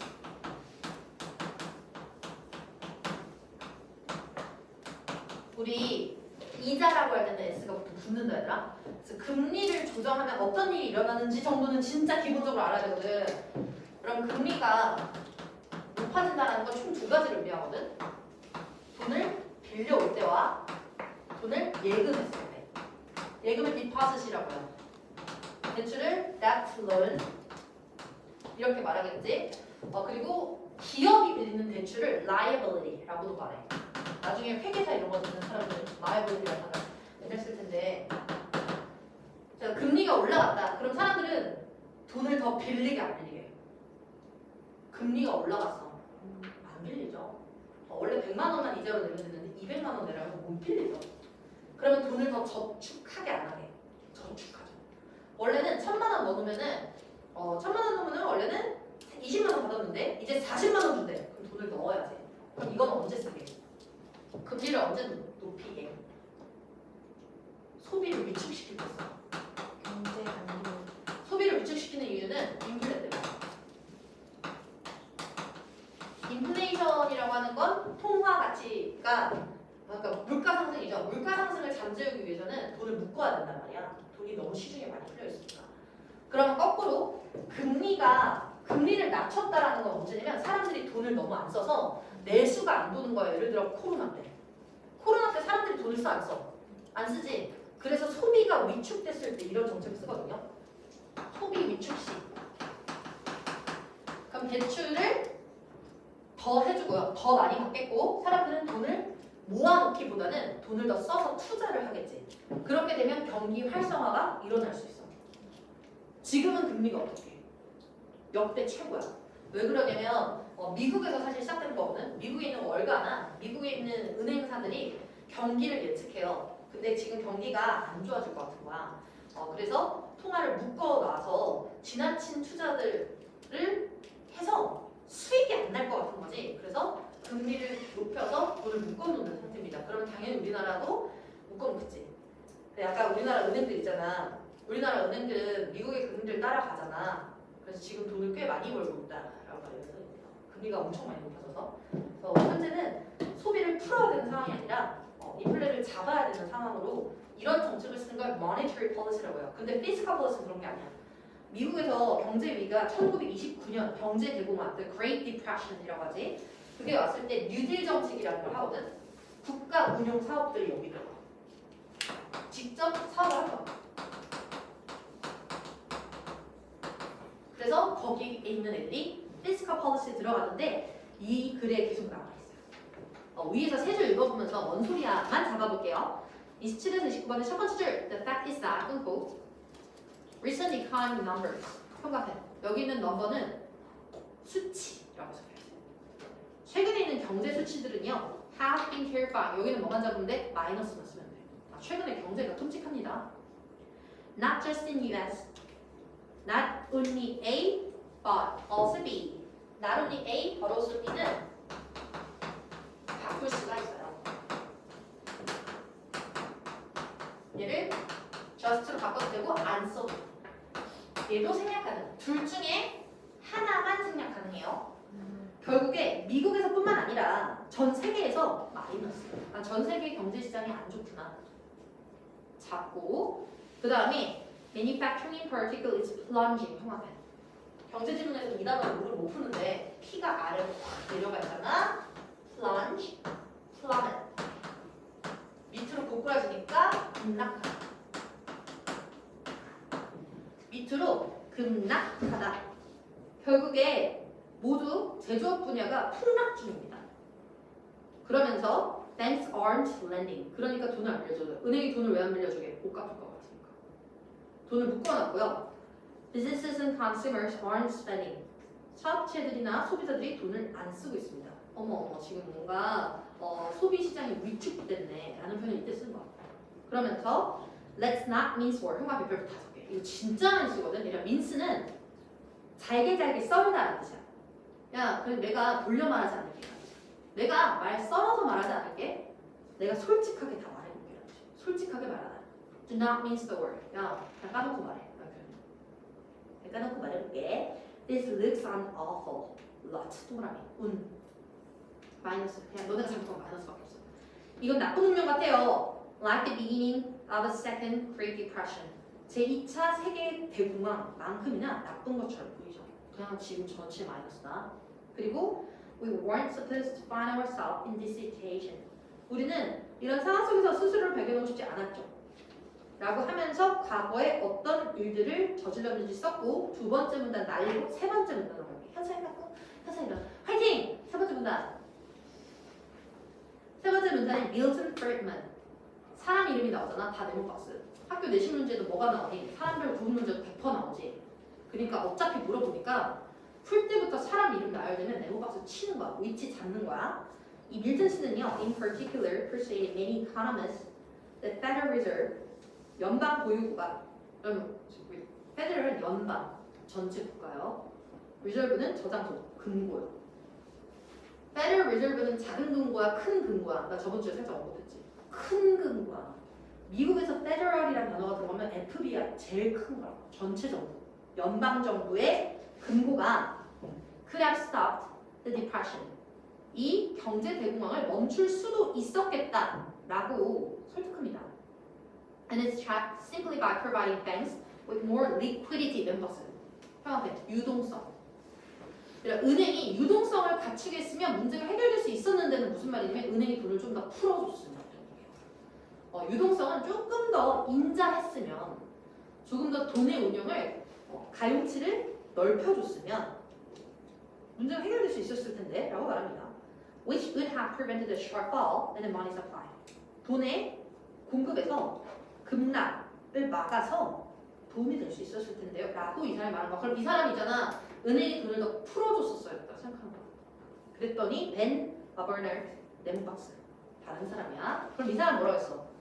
우리 이자라고 할 때는 S가 보통 붙는다 얘들아. 그래서 금리를 조정하면 어떤 일이 일어나는지 정도는 진짜 기본적으로 알아야 되거든. 그럼 금리가 높아진다는 건 총 두 가지를 의미하거든. 돈을 빌려올 때와 돈을 예금했을 때. 예금을 deposit이라고 해요. 대출을 debt loan 이렇게 말하겠지. 그리고 기업이 빌리는 대출을 liability라고도 말해. 나중에 회계사 이런 거 듣는 사람들은 liability라는 단어 맨날 쓸 텐데 자, 금리가 올라갔다. 그럼 사람들은 돈을 더 빌리게 안 빌리게? 금리가 올라갔어. 안 빌리죠. 원래 100만 원만 이자로 내면 되는데 200만 원 내라면 못 빌리죠. 그러면 돈을 더 저축하게 안 하게? 저축하죠. 원래는 1000만 원 넣으면은 1000만 원 넣으면은 원래는 20만 원 받았는데 이제 40만 원 준대. 그럼 돈을 넣어야지. 그럼 이건 언제 쓰게? 금리를 언제 높이게? 소비를 위축시킬 때 써. 경제 안정. 소비를 위축시키는 이유는 인플레 때문에. 인플레이션이라고 하는 건 통화 가치가 그러니까 물가 상승이죠. 물가 상승을 잠재우기 위해서는 돈을 묶어야 된단 말이야. 돈이 너무 시중에 많이 풀려 있으니까. 그러면 거꾸로 금리를 낮췄다라는 건 언제냐면 사람들이 돈을 너무 안 써서 내수가 안 도는 거예요. 예를 들어 코로나 때. 코로나 때 사람들이 돈을 써 안 써? 안 쓰지. 그래서 소비가 위축됐을 때 이런 정책을 쓰거든요. 소비 위축 시. 그럼 대출을 더 해주고요. 더 많이 받겠고 사람들은 돈을 모아놓기보다는 돈을 더 써서 투자를 하겠지. 그렇게 되면 경기 활성화가 일어날 수 있어. 지금은 금리가 어떻게? 역대 최고야. 왜 그러냐면 미국에서 사실 시작된 거거든. 미국에 있는 월가나 미국에 있는 은행사들이 경기를 예측해요. 근데 지금 경기가 안 좋아질 것 같은 거야. 그래서 통화를 묶어놔서 지나친 투자들을 해서 수익이 안 날 것 같은 거지. 그래서 금리를 높여서 돈을 묶어놓는 상태입니다. 그러면 당연히 우리나라도 묶어놓겠지. 약간 우리나라 은행들 있잖아. 우리나라 은행들은 미국의 금리를 따라가잖아. 그래서 지금 돈을 꽤 많이 벌고 있다라고 말해서 금리가 엄청 많이 높아져서 그래서 현재는 소비를 풀어야 되는 상황이 아니라 인플레를 잡아야 되는 상황으로 이런 정책을 쓰는 걸 monetary policy라고 해요. 근데 fiscal policy는 그런 게 아니야. 미국에서 경제 위기가 1929년 경제 대공황, the Great Depression이라고 하지. 그게 왔을 때 뉴딜 정책이라는 걸 하거든. 국가 운용 사업들이 여기 들어가. 직접 사업을 한 거야. 그래서 거기에 있는 애들이 fiscal policy에 들어가는데 이 글에 계속 나와 있어요. 위에서 세 줄 읽어보면서 뭔 소리야만 잡아볼게요. 27에서 29번의 첫 번째 줄 The fact is that 끊고 Recent economic numbers 평가편 여기 있는 넘버는 수치라고 적혀있어요. 최근에 있는 경제 수치들은요 have been terrifying 여기는 뭐만 잡으면 돼? 마이너스만 쓰면 돼. 최근에 경제가 끔찍합니다. Not just in US Not only A but also B Not only A but also B는 바꿀 수가 있어요. 가지고 안 써도 얘도 생략 가능. 둘 중에 하나만 생략 가능해요. 결국에 미국에서뿐만 아니라 전 세계에서 마이너스. 전 세계 경제 시장이 안 좋구나. 작고 그 다음에 manufacturing in particular is plunging. 형아는 경제지문에서 이 단어를 물을 못 푸는데 P가 아래로 확 내려가 있잖아. plunge, plummet. 밑으로 고꾸라지니까 급락하다. 밑으로 급락하다. 결국에 모두 제조업 분야가 폭락 중입니다. 그러면서 banks aren't lending. 그러니까 돈을 안 빌려줘요. 은행이 돈을 왜 안 빌려주게? 못 갚을 것 같으니까. 돈을 묶어놨고요. Businesses and consumers aren't spending. 사업체들이나 소비자들이 돈을 안 쓰고 있습니다. 어머 지금 뭔가 소비 시장이 위축됐네 라는 표현을 이때 쓴 거야. 그러면서 let's not mince word. 형과 별표 5개. 이거 진짜 많이 쓰거든. 그러니까 mince는 잘게 썰다라는 뜻이야. 야, 그래 내가 돌려 말하지 않을게. 내가 말 썰어서 말하지 않을게. 내가 솔직하게 다 말해볼게. 솔직하게 말하라. Do not mince the word. 야, 그냥 까놓고 말해. 그냥 까놓고 말해볼게. This looks awful lot. 동그라미. 마이너스. 그냥 너네가 잘못한 마이너스밖에 없어. 이건 나쁜 운명 같아요. Like the beginning of a second Great Depression. 제2차 세계 대공황만큼이나 나쁜 것처럼 보이죠. 그냥 지금 전체 마이너스다. 그리고 we weren't supposed to find ourselves in this situation. 우리는 이런 상황 속에서 스스로를 발견하고 싶지 않았죠. 라고 하면서 과거에 어떤 일들을 저질렀는지 썼고 두 번째 문단 날리고 세 번째 문단으로 갈게요. 현상이 갖고 현상이 일어나. 화이팅! 세 번째 문단. 세 번째 문단이 밀턴 프리드먼. 사람 이름이 나오잖아. 다 네모 박스. 학교 내신 문제도 뭐가 나오니? 사람별 구분 문제도 100% 나오지. 그러니까 어차피 물어보니까 풀 때부터 사람 이름 나와야 되면 네모박스 치는 거야. 위치 잡는 거야. 이 밀턴 씨는요. In particular, persuaded many economists that Federal Reserve, 연방 보유국가, 그럼 Federal은 연방, 전체 국가요. Reserve는 저장소, 금고요. Federal Reserve는 작은 금고야, 큰 금고야. 나 저번 주에 살짝 언급했지. 큰 금고야. 미국에서 Federal이라는 단어가 들어가면 FBI 제일 큰 거야. 전체 정부, 연방 정부의 금고가 could have stopped the depression. 이 경제 대공황을 멈출 수도 있었겠다라고 설득합니다. And it's tracked simply by providing banks with more liquidity than possible. 형한테 유동성. 그러니까 은행이 유동성을 갖추게 했으면 문제가 해결될 수 있었는데는 무슨 말이냐면 은행이 돈을 좀 더 풀어줬습니다. 유동성은 조금 더 인자했으면 조금 더 돈의 운용을 가용치를 넓혀줬으면 문제가 해결될 수 있었을 텐데 라고 말합니다. Which would have prevented a sharp fall in the money supply. 돈의 공급에서 급락을 막아서 도움이 될 수 있었을 텐데요 라고 이 사람이 말한 거야. 그럼 이 사람이 있잖아. 은행이 돈을 더 풀어줬었어야 했다 생각한 거야. 그랬더니 벤 버너드 네모박스 다른 사람이야. 그럼 이 사람 뭐라고 했어?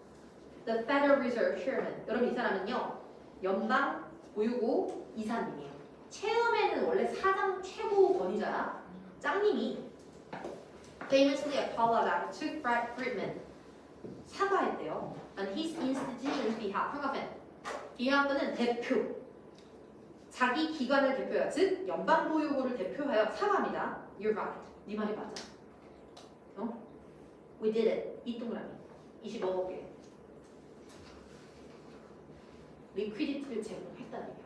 The Federal Reserve Chairman. 여러분 이 사람은요. 연방 보유고 이사님이에요. 처음에는 원래 사장 최고 권위자야. 짱님이 famously apologized to Fred Friedman. 사과했대요. And his institution's behalf. behalf는 대표. 자기 기관을 대표하여 즉 연방보유고를 대표하여 사과합니다. You're right. 네 말이 맞아. We did it. 이 동그라미. 25개. 리퀴디티를 제공했다는 얘기야.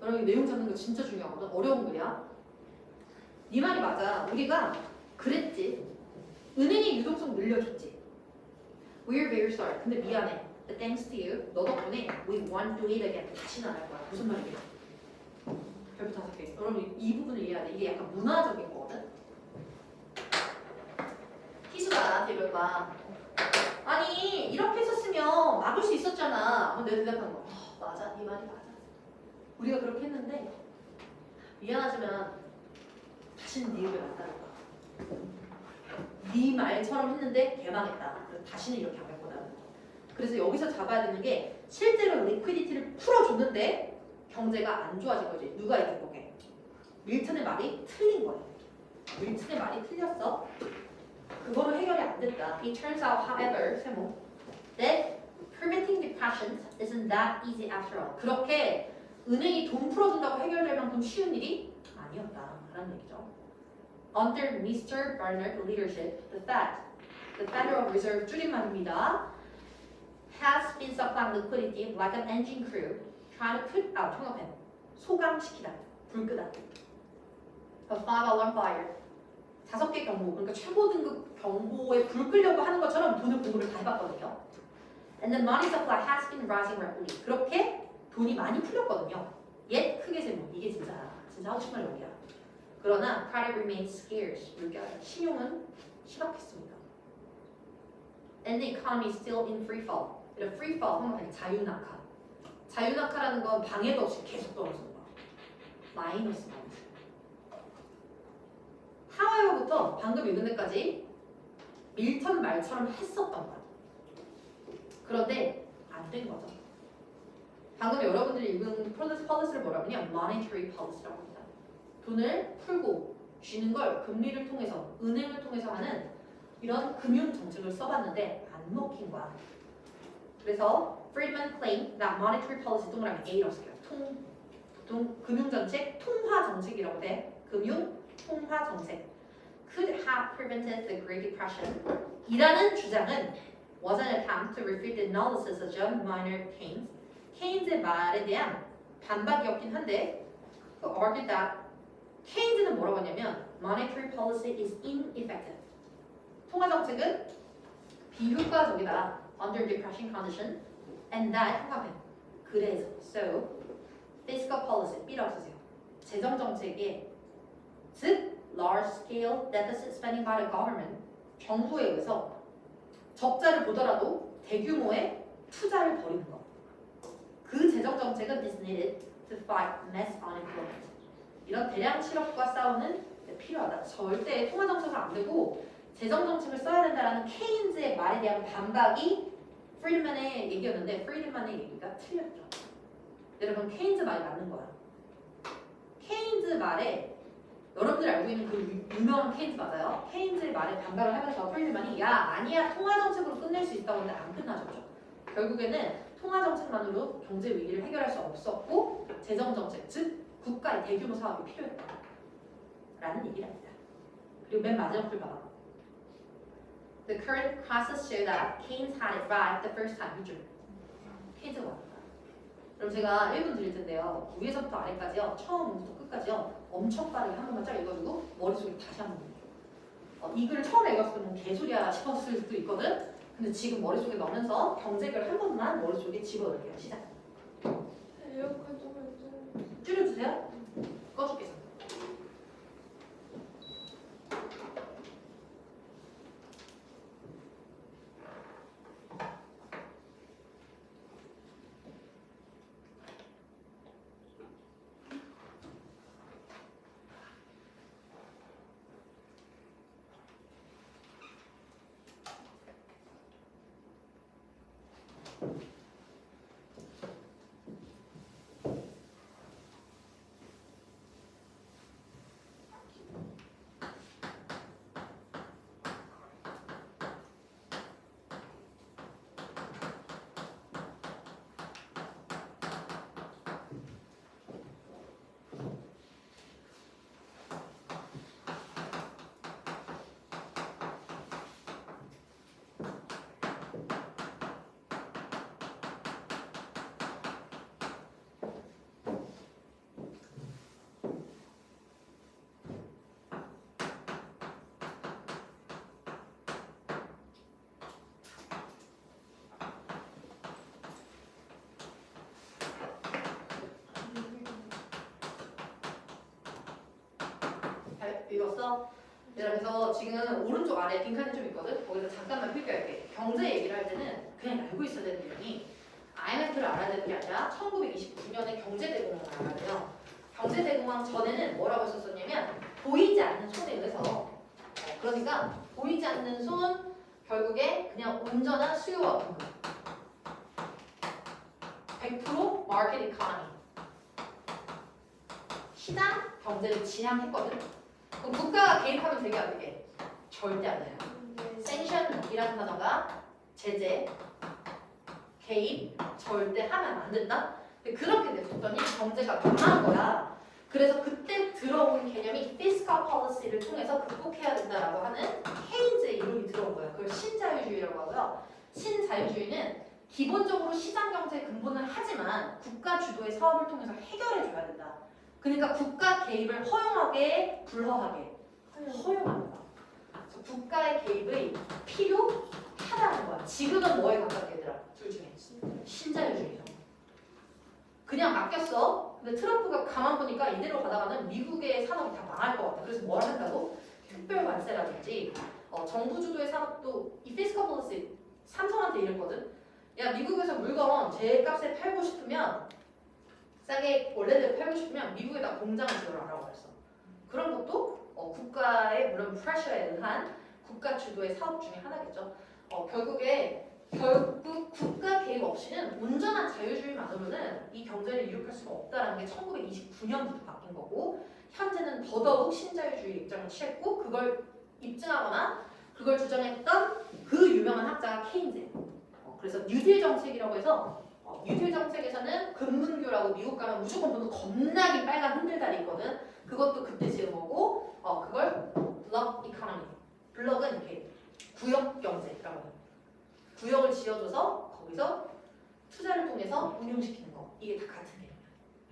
여러분 내용 잡는 거 진짜 중요하거든. 어려운 글이야. 네 말이 맞아. 우리가 그랬지. 은행의 유동성 늘려줬지. We're very sorry. 근데 미안해. But thanks to you. 너 덕분에 we won't do it again. 다시는 안 할 거야. 무슨 말이야? 별표 5개. 여러분 이 부분을 이해해야 돼. 이게 약간 문화적인 거거든. 희수가 나한테 이럴 거야. 아니 이렇게 썼으면 막을 수 있었잖아. 내가 대답하는 거. 맞아. 네 말이 맞아. 우리가 그렇게 했는데 미안하지만 다시는 네 입에 맞다는 거야. 네 말처럼 했는데 개망했다. 다시는 이렇게 안 할 거다. 그래서 여기서 잡아야 되는 게 실제로 리퀴디티를 풀어줬는데 경제가 안 좋아진 거지. 누가 이긴 거게? 밀턴의 말이 틀린 거예요. 밀턴의 말이 틀렸어. 그거로 해결이 안 됐다. It turns out, however, 세모, that Preventing depression isn't that easy after all. 그렇게 은행이 돈 풀어준다고 해결될 만큼 쉬운 일이 아니었다라는 얘기죠. Under Mr. Barnard's leadership, the Fed, the Federal Reserve 줄임말입니다. has been supplying liquidity like an engine crew trying to put out 통합해 소강시키다 불 끄다 a 5-alarm fire 5개 경보 그러니까 최고 등급 경보에 불 끄려고 하는 것처럼 돈을 공급을 다 해봤거든요. And the money supply has been rising rapidly. 그렇게 돈이 많이 풀렸거든요. 옛 크게 세모 이게 진짜 하고 싶은 말 여기야. 그러나 credit remains scarce. 신용은 희박했습니다. And the economy is still in free fall. 이런 free fall 하면 자유낙하. 자유낙하라는 건 방해도 없이 계속 떨어지는 거야. 마이너스. 하와이부터 방금 읽은 데까지 밀턴 말처럼 했었던 거야. 그런데 안 된 거죠. 방금 여러분들이 읽은 폴리시를 뭐라고요? monetary policy라고 합니다. 돈을 풀고 쥐는 걸 금리를 통해서 은행을 통해서 하는 이런 금융 정책을 써봤는데 안 먹힌 거야. 그래서 Friedman claimed that monetary policy 동그라미 A라고 쓸게요. 금융 정책 통화 정책이라고 돼. 금융 통화 정책 could have prevented the Great Depression. 이라는 주장은 was an attempt to refute the analysis of John Maynard Keynes. 케인즈의 말에 대한 반박이었긴 한데 argued that 케인즈는 뭐라고 하냐면 monetary policy is ineffective. 통화 정책은 비효과적이다. under depression condition and that 통합해. 그래서 so fiscal policy B라고 쓰세요. 재정 정책에 즉 large scale deficit spending by the government 정부에 의해서 적자를 보더라도 대규모의 투자를 벌이는 것. 그 재정 정책은 is needed to fight mass unemployment. 이런 대량 실업과 싸우는 데 필요하다. 절대 통화 정책은 안 되고 재정 정책을 써야 된다라는 케인즈의 말에 대한 반박이 프리드만의 얘기였는데 프리드만의 얘기가 틀렸죠. 여러분 케인즈 말이 맞는 거야. 케인즈 말에 여러분들이 알고 있는 그 유명한 케인즈 맞아요? 케인즈의 말에 반박을 하면서 프리드만이 야 아니야 통화 정책으로 끝낼 수 있다고 했는데 안 끝나졌죠. 결국에는 통화 정책만으로 경제 위기를 해결할 수 없었고 재정 정책 즉 국가의 대규모 사업이 필요했다라는 얘기랍니다. 그리고 맨 마지막 글 봐봐. The current crisis show that Keynes had it right the first time. 이쪽 케인즈가 왔다. 그럼 제가 1분 드릴 텐데요. 위에서부터 아래까지요. 처음부터 끝까지요. 엄청 빠르게 한 번만 쫙 읽어주고 머릿속에 다시 한 번 읽어줘. 이 글을 처음에 읽었을 때 뭐 개소리야 싶었을 수도 있거든. 근데 지금 머릿속에 넣으면서 경제글 한 번만 머릿속에 집어넣을게요. 시작. 에어컨 좀 줄여주세요. 꺼줄게. 읽었어? 그래서 지금 오른쪽 아래 빈칸이 좀 있거든? 거기서 잠깐만 필기할게. 경제 얘기를 할 때는 그냥 알고 있어야 되는 내용이 IMF를 알아야 되는 게 아니라 1929년에 경제대공황을 알아야 돼요. 경제대공황 전에는 뭐라고 했었냐면 보이지 않는 손에 의해서 그러니까 보이지 않는 손 결국에 그냥 온전한 수요와 공급 100% 마켓 이코노미 시장 경제를 지향했거든. 그럼 국가가 개입하면 되게 안 되게? 절대 안 돼요. 섹션이라는 단어가 제재, 개입 절대 하면 안 된다. 근데 그렇게 냈더니 경제가 망한 거야. 그래서 그때 들어온 개념이 fiscal policy를 통해서 극복해야 된다라고 하는 케인즈의 이론이 들어온 거예요. 그걸 신자유주의라고 하고요. 신자유주의는 기본적으로 시장 경제에 근본을 하지만 국가 주도의 사업을 통해서 해결해 줘야 된다. 그러니까 국가 개입을 허용하게 불허하게 허용한다. 그래서 국가의 개입이 필요하다는 거야. 지금은 뭐에 가깝게 얘들아? 둘 중에 신자유주의죠. 그냥 맡겼어. 근데 트럼프가 가만 보니까 이대로 가다가는 미국의 산업이 다 망할 것 같아. 그래서 뭘 한다고? 특별 관세라든지 정부 주도의 산업도 이 피스컬 폴리시 삼성한테 이랬거든. 야 미국에서 물건 제 값에 팔고 싶으면 싸게 원래대로 팔고 싶으면 미국에다 공장을 지어라라고 했어. 그런 것도 국가의 물론 프레셔에 의한 국가 주도의 사업 중에 하나겠죠. 결국 국가 개입 없이는 온전한 자유주의만으로는 이 경제를 이룩할 수가 없다는 게 1929년부터 바뀐 거고 현재는 더더욱 신자유주의 입장을 취했고 그걸 입증하거나 그걸 주장했던 그 유명한 학자가 케인즈예요. 그래서 뉴딜 정책이라고 해서 뉴딜 정책에서는 금문교라고 미국 가면 무조건 보면 겁나게 빨간 흔들다리 있거든. 그것도 그때 지은 거고 그걸 블럭 이코노미. 블럭은 이렇게 구역 경제라고 해요. 구역을 지어줘서 거기서 투자를 통해서 운용시키는 거. 이게 다 같은 개념이에요.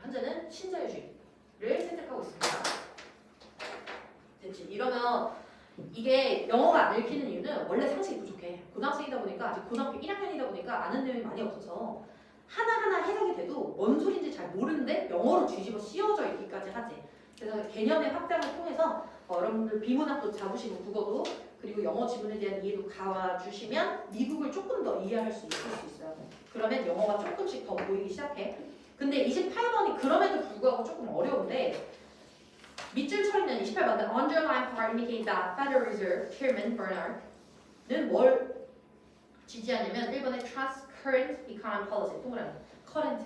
현재는 신자유주의를 선택하고 있습니다. 됐지? 이러면 이게 영어가 안 읽히는 이유는 원래 상식이 부족해. 고등학생이다 보니까 아직 고등학교 1학년이다 보니까 아는 내용이 많이 없어서 하나하나 해석이 돼도 뭔 소리인지 잘 모르는데 영어로 뒤집어 씌워져 있기까지 하지. 그래서 개념의 확장을 통해서 여러분들 비문학도 잡으시고 국어도 그리고 영어 지문에 대한 이해도 가와주시면 미국을 조금 더 이해할 수 있을 수 있어요. 그러면 영어가 조금씩 더 보이기 시작해. 근데 28번이 그럼에도 불구하고 조금 어려운데 밑줄 처리는 28번 The underlying part indicates that Federal Reserve Chairman Bernard는 뭘 지지하냐면 1번의 Transcurrent Economic Policy 동그라미 current다.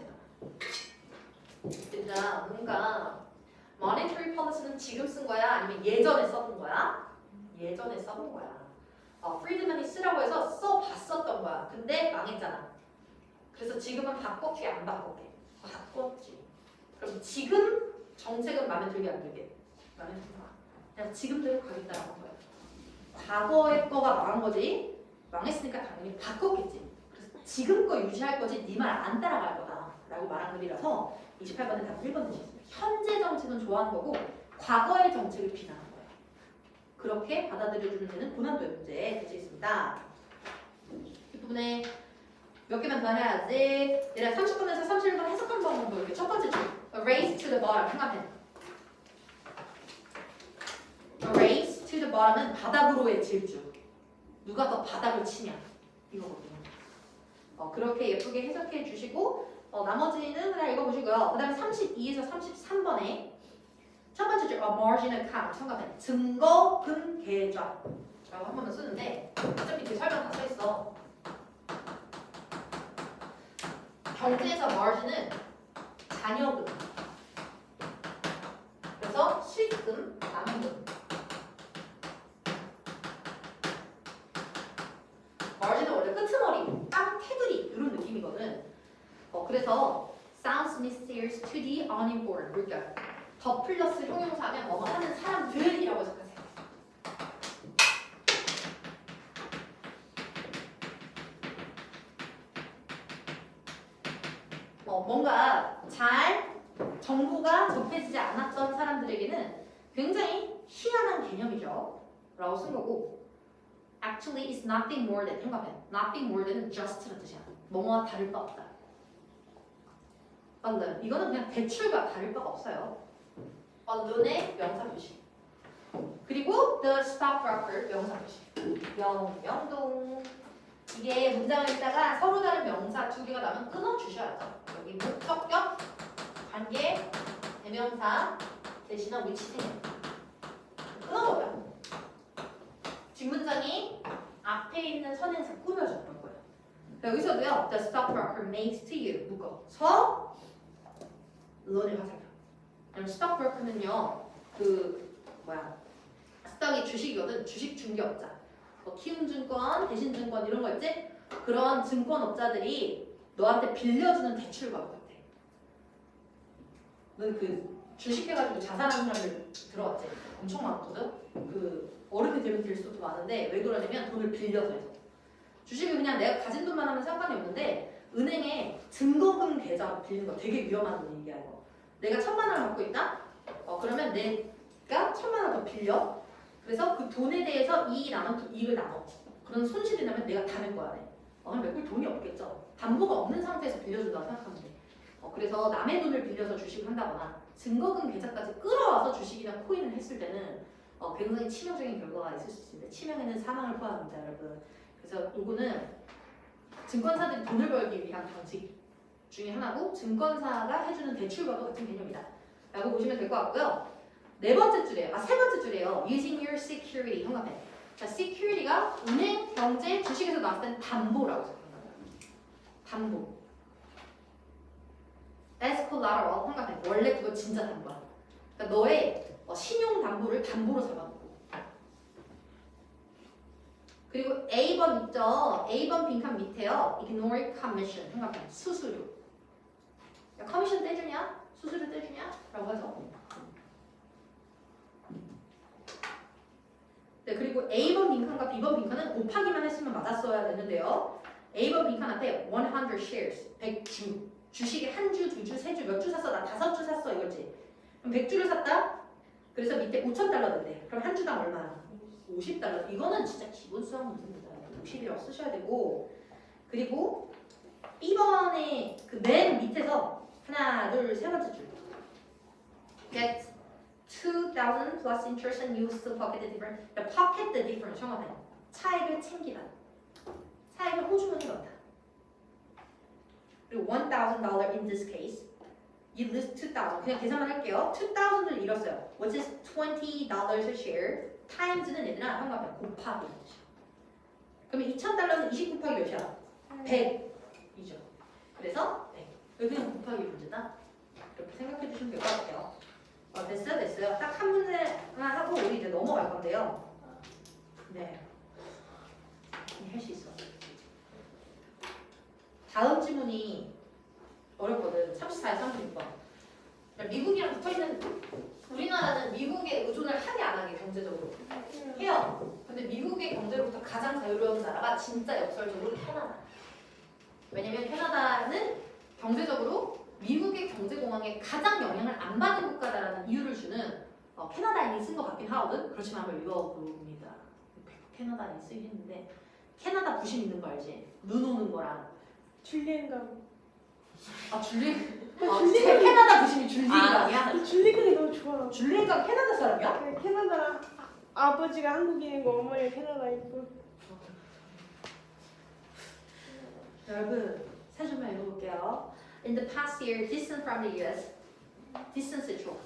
일단 뭔가 Monetary Policy는 지금 쓴 거야? 아니면 예전에 써본 거야? 예전에 써본 거야. 프리드맨이 쓰라고 해서 써봤었던 거야. 근데 망했잖아. 그래서 지금은 바꿨게 안 바꿨게? 바꿨지. 그럼 지금 정책은 마음에 들게 안 들게? 마음에 든다. 그냥 지금대로 가겠다라고 한 거야. 과거의 거가 망한 거지. 망했으니까 당연히 바꿨겠지. 그래서 지금 거 유지할 거지 네 말 안 따라갈 거다 라고 말한 글이라서 28번에 답 1번 되셨습니다. 현재 정책은 좋아하는 거고 과거의 정책을 비난하는 거예요. 그렇게 받아들여주는 데는 고난도의 문제 되시겠습니다. 이 부분에 몇 개만 더 해야지. 얘랑 30번에서 31번 해석한 방법 볼게요. 첫 번째 줄 A race to the bottom. 생각해. A race to the bottom은 바닥으로의 질주. 누가 더 바닥을 치냐 이거거든요. 그렇게 예쁘게 해석해 주시고 나머지는 그냥 읽어보시고요. 그 다음에 32에서 33번에 첫 번째 줄 A margin account. 생각해. 증거금 계좌라고 한 번만 쓰는데 어차피 뒤에 설명 다 써있어. 경제에서 margin은 잔여금, 그래서 수익금, 남용금. margin은 원래 끄트머리, 땅 테두리 이런 느낌이거든. 그래서 sounds mysterious to the uninformed. 그러니까 더 플러스 형용사하면 뭐 하는 사람들이라고 생각하세요. 뭔가 잘 정보가 접해지지 않았던 사람들에게는 굉장히 희한한 개념이죠. 라고 쓴 거고 Actually, it's nothing more than 생각해. Nothing more than은 just라는 뜻이야. 뭐뭐와 다를 바 없다. alone. 이거는 그냥 대출과 다를 바가 없어요. alone의 명사 표시. 그리고 the stockbroker 명사 표시. 명동. 이게 문장을 읽다가 서로 다른 명사 두 개가 나면 끊어주셔야죠. 여기 목적격, 관계, 대명사 대신한 위치생. 끊어버려. 뒷문장이 앞에 있는 선행사 꾸며줬던 거예요. 여기서도요. The stockbroker makes to you. 묶어서 론을 하세요. 그럼 stockbroker는요. 스탁이 주식이거든. 주식 중개업자. 키움증권, 대신증권 이런 거 있지? 그런 증권업자들이 너한테 빌려주는 대출과 같아. 너 그 주식해가지고 자산하는 사람들 들어봤지? 엄청 많거든? 그 어른이 되면 될수록 더 많은데 왜 그러냐면 돈을 빌려서 해서. 주식은 그냥 내가 가진 돈만 하면 상관이 없는데 은행에 증거금 계좌로 빌리는 거 되게 위험한 얘기야 이거. 내가 1,000만 원을 갖고 있다? 그러면 내가 1,000만 원 더 빌려. 그래서 그 돈에 대해서 이익을 나눠. 그런 손실이 나면 내가 다 낼 거야. 그럼 메꿀 돈이 없겠죠. 담보가 없는 상태에서 빌려준다고 생각하면 돼. 그래서 남의 돈을 빌려서 주식을 한다거나 증거금 계좌까지 끌어와서 주식이나 코인을 했을 때는 굉장히 치명적인 결과가 있을 수 있습니다. 치명에는 사망을 포함합니다, 여러분. 그래서 이거는 증권사들이 돈을 벌기 위한 방식 중에 하나고 증권사가 해주는 대출과도 같은 개념이다. 라고 보시면 될 것 같고요. 세 번째 줄이에요. Using your security. 현관에. 자, security가 은행, 경제, 주식에서 나왔을 때는 담보라고 생각합니다. 담보. As collateral. 현관에. 원래 그거 진짜 담보야. 그러니까 너의 신용 담보를 담보로 잡아놓고. 그리고 A번 있죠? A번 빈칸 밑에요. Ignore commission. 현관에. 수수료. 야, 커미션 떼주냐? 수수료 떼주냐? 라고 하죠. 네, 그리고 A번 빈칸과 B번 빈칸은 곱하기만 했으면 맞았어야 되는데요. A번 빈칸한테 100 shares, 100주. 주식에 한 주, 두 주, 세 주, 몇 주 샀어? 나 5주 샀어 이거지. 그럼 100주를 샀다? 그래서 밑에 5,000달러인데 그럼 한 주당 얼마야? 50달러. 이거는 진짜 기본 수학 문제입니다. 50이라고 쓰셔야 되고 그리고 B번의 그 맨 밑에서 하나, 둘, 세 번째 줄. Get 2,000 plus interest and use to pocket the difference. pocket the difference. 정확해. 차익을 챙기다. 차익을 호주머니에 넣다. 그리고 $1,000 in this case. You lose 2,000. 그냥 계산만 할게요. 2,000을 잃었어요. Which is $20 a share. times는 얘들아 한가면 곱하기. 그러면 2,000달러는 20 곱하기 몇이야? 100이죠. 그래서 네. 여기 그냥 곱하기 문제다. 이렇게 생각해 주시면 될 것 같아요. 됐어요. 딱 한 문제만 하고 우리 이제 넘어갈 건데요. 네. 할 수 있어. 다음 지문이 어렵거든. 34에 36번. 미국이랑 붙어있는 우리나라는 미국에 의존을 하게 안 하게 경제적으로 해요. 근데 미국의 경제로부터 가장 자유로운 나라가 진짜 역설적으로 캐나다. 왜냐면 캐나다는 경제적으로 미국의 경제공황에 가장 영향을 안 받은 국가다라는 이유를 주는 캐나다인이 쓴 것 같긴 하거든. 그렇지만 한번 읽어봅니다. 캐나다인이 쓰긴 했는데 캐나다 부심 있는 거 알지? 눈 오는 거랑 줄리엔감. 캐나다 부심이 줄리엔감이야? 줄리엔감이 너무 좋아. 줄리엔감 캐나다 사람이야? 네, 캐나다 아버지가 한국인이고 어머니가 캐나다이고. 여러분 세 줄만 읽어볼게요. In the past year, distance from the U.S. distance 쪽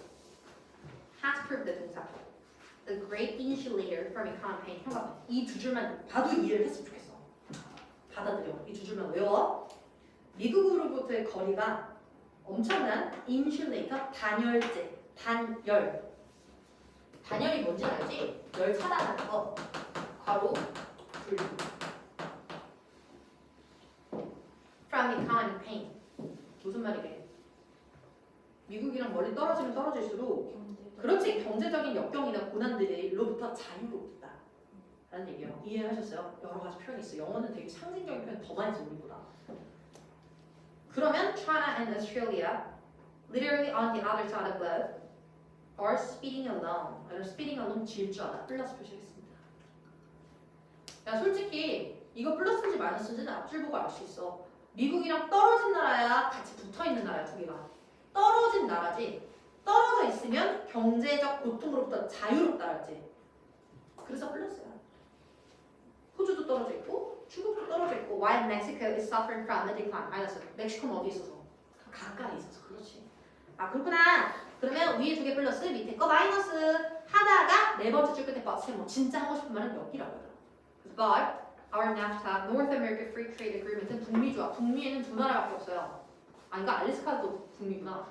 has proved the 동사. The great insulator from economic pain. 형아, 이 두 줄만 봐도 이해를 했으면 좋겠어. 받아들여. 이 두 줄만 외워. 미국으로부터의 거리가 엄청난 인슐레이터 단열재, 단열. 단열이 뭔지 알지? 열 차단하는 거. 괄호, 불. From economic pain. 무슨 말이게? 미국이랑 멀리 떨어지면 떨어질수록 그렇지 경제적인 역경이나 고난들로부터 자유롭다 라는 얘기예요. 이해하셨어요? 여러 가지 표현이 있어. 영어는 되게 상징적인 표현 더 많이 써 우리보다. 그러면 China and Australia literally on the other side of the globe are speeding along. speeding along 질주하다. 플러스 표시하겠습니다. 야 솔직히 이거 플러스인지 마이너스인지는 앞줄 보고 알 수 있어. 미국이랑 떨어진 나라야 같이 붙어있는 나라야 두 개가. 떨어진 나라지. 떨어져 있으면 경제적 고통으로부터 자유롭다 했지. 그래서 플러스야. 호주도 떨어져 있고 중국도 떨어져 있고 while Mexico is suffering from a decline. 마이너스. 멕시코는 어디 있어서? 가까이 있어서 그렇지. 아 그렇구나. 그러면 위에 두 개 플러스 밑에 거 마이너스 하다가 네 번째 줄 끝에 뭐 진짜 하고 싶은 말은 여기라고요. But our NAFTA, North America Free Trade Agreement은 북미 조합. 북미에는 두 나라밖에 없어요. 아, 그러니까 알래스카도 북미구나.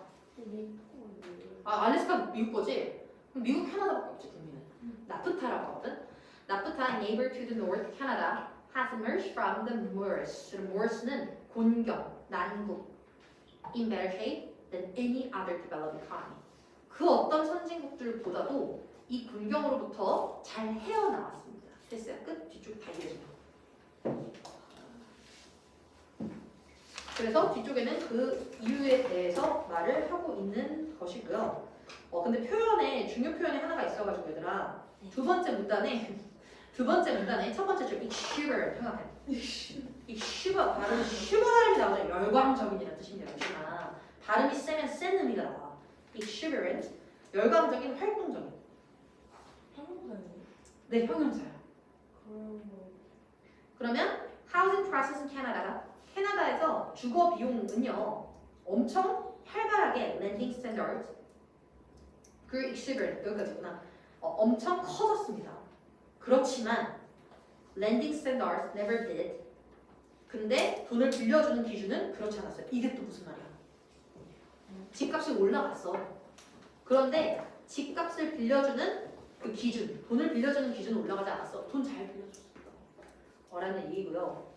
아, 알래스카 미국 거지? 그럼 미국 캐나다밖에 없지 북미는. 나프타라고 하거든. 나프타 neighbor to the north, Canada has emerged from the Moors. The Moors는 곤경, 난국, in better shape than any other developed economy. 그 어떤 선진국들보다도 이 곤경으로부터 잘 헤어나왔습니다. 됐어요. 끝. 뒤쪽 다 이해해줘요. 그래서 뒤쪽에는 그 이유에 대해서 말을 하고 있는 것이고요. 근데 표현에 중요 표현이 하나가 있어가지고 얘들아 두 번째 문단에 첫 번째 줄 exuberant 생각해. exuber 발음이 슈버 발음이 나오죠. 열광적인이라는 뜻입니다. 그렇지만 발음이 세면 센 의미가 나와. exuberant 열광적인, 활동적인. 한국사님. 네, 형용사요. 그럼 뭐 그러면 housing prices in Canada가 캐나다에서 주거 비용은요 엄청 활발하게 lending standards 그 exuberant 여기까지구나 엄청 커졌습니다. 그렇지만 lending standards never did. 근데 돈을 빌려주는 기준은 그렇지 않았어요. 이게 또 무슨 말이야? 집값이 올라갔어. 그런데 집값을 빌려주는 그 기준, 돈을 빌려주는 기준은 올라가지 않았어. 돈 잘 빌려줬어. 라는 얘기고요.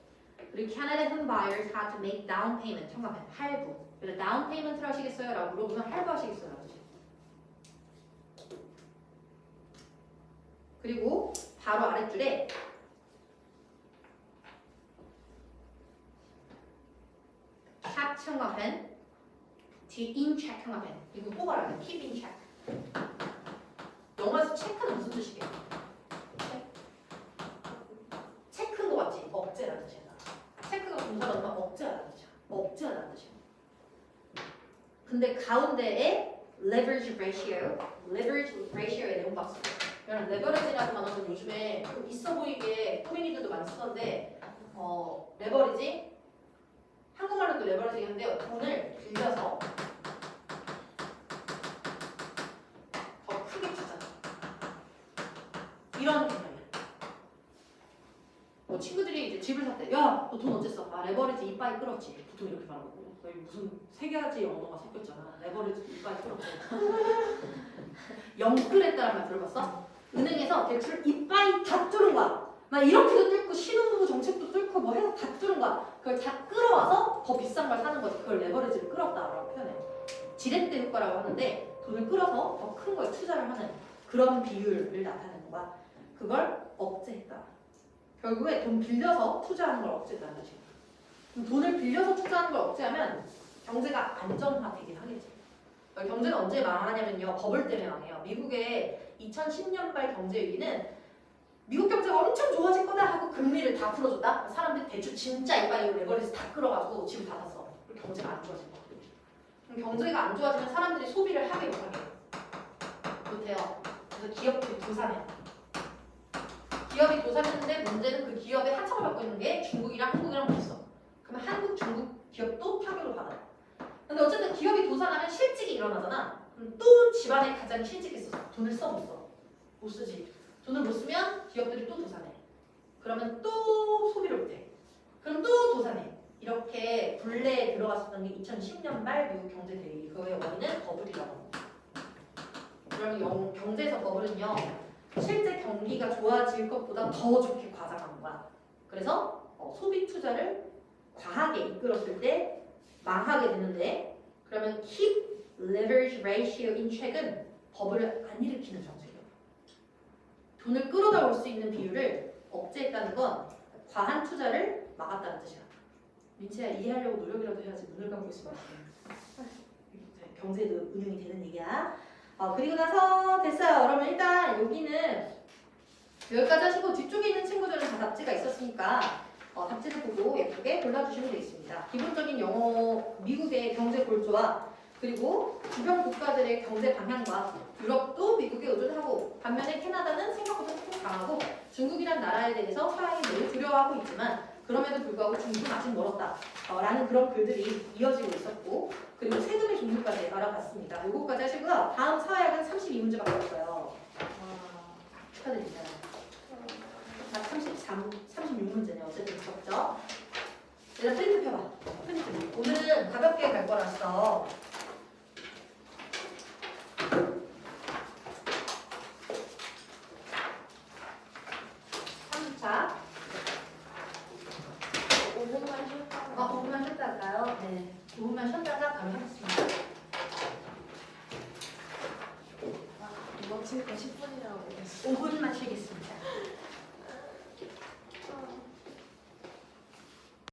그리고 Canadian buyers had to make down payment. 청가면 할부. 그래서 down payment를 하시겠어요? 라고 물어보면 할부 하시겠어요? 라고 하지. 그리고 바로 아랫줄에 kept 청가면 뒤에 in check 청가면 이거 꼭 알아요. keep in check. 영어에서 체크는 무슨 뜻이게요? 체크인 거 맞지? 억제라는 뜻이야. 체크가 동사로 넣으면 억제하다는 뜻이야. 억제하다는 뜻이야. 근데 가운데에 leverage ratio의 내용 봤어. 그냥 레버리지라는 단어는 요즘에 좀 있어 보이게 코미디들도 많이 쓰는데 레버리지 한국말로 또 레버리지긴 한데요. 돈을 빌려서 더 크게 주자. 이런 개념이야. 친구들이 이제 집을 샀대. 야, 너 돈 어쨌어? 아, 레버리지 이빠이 끌었지. 보통 이렇게 말하고. 너희 무슨 세 가지 언어가 섞였잖아. 레버리지 이빠이 끌었고. 영끌했다는 말 들어봤어? 은행에서 대출 이빠이 다 뚫은 거야. 막 이렇게도 뚫고 신혼부부 정책도 뚫고 뭐 해서 다 뚫은 거야. 그걸 다 끌어와서 더 비싼 걸 사는 거지. 그걸 레버리지를 끌었다라고 표현해. 지렛대 효과라고 하는데 돈을 끌어서 더 큰 거에 투자를 하는 그런 비율을 나타내는 거야. 그걸 억제했다. 결국에 돈 빌려서 투자하는 걸 억제했다는 뜻이야. 그럼 돈을 빌려서 투자하는 걸 억제하면 경제가 안정화되긴 하겠지. 경제가 언제 망하냐면요. 버블 때문에 망해요. 미국의 2010년발 경제 위기는 미국 경제가 엄청 좋아질 거다 하고 금리를 다 풀어줬다. 사람들이 대출 진짜 이빨 레버리지 다 끌어가지고 집을 다 샀어. 그리고 경제가 안 좋아질 거거든요. 그럼 경제가 안 좋아지면 사람들이 소비를 하게 못하게 못해요. 그래서 기업들이 도산해요. 기업이 도산했는데 문제는 그 기업의 하청을 받고 있는 게 중국이랑 한국이랑 있어. 그러면 한국, 중국 기업도 타격을 받아요. 근데 어쨌든 기업이 도산하면 실직이 일어나잖아. 그럼 또 집안에 가장 실직했어. 돈을 써 못 써. 못 쓰지. 돈을 못 쓰면 기업들이 또 도산해. 그러면 또 소비를 못해. 그럼 또 도산해. 이렇게 굴레에 들어갔었던 게 2010년 말 미국 경제 대위기. 그거의 원인은 버블이라고 합니다. 그러면 경제에서 버블은요. 실제 경기가 좋아질 것보다 더 좋게 과장하는 거야. 그래서 소비 투자를 과하게 이끌었을 때 망하게 되는데 그러면 keep leverage ratio in check은 버블을 안 일으키는 정책이에요. 돈을 끌어다 올 수 있는 비율을 억제했다는 건 과한 투자를 막았다는 뜻이야. 민채야 이해하려고 노력이라도 해야지. 눈을 감고 있으면 경제도 운용이 되는 얘기야. 그리고 나서 됐어요. 그러면 일단 여기는 여기까지 하시고 뒤쪽에 있는 친구들은 다 답지가 있었으니까 답지를 보고 예쁘게 골라주시면 되겠습니다. 기본적인 영어, 미국의 경제 골조와 그리고 주변 국가들의 경제 방향과 유럽도 미국에 의존하고 반면에 캐나다는 생각보다 조금 강하고 중국이란 나라에 대해서 서양이 매우 두려워하고 있지만 그럼에도 불구하고 중국은 아직 멀었다 라는 그런 글들이 이어지고 있었고 그리고 세금의 종류까지 알아봤습니다. 요거까지 하시고요. 다음 사회학은 32문제밖에 없어요. 축하드립니다. 36문제네. 어쨌든 적죠. 얘들아 프린트 펴봐. 프린트. 오늘은 가볍게 갈 거라서 자 5분만 쉴게요.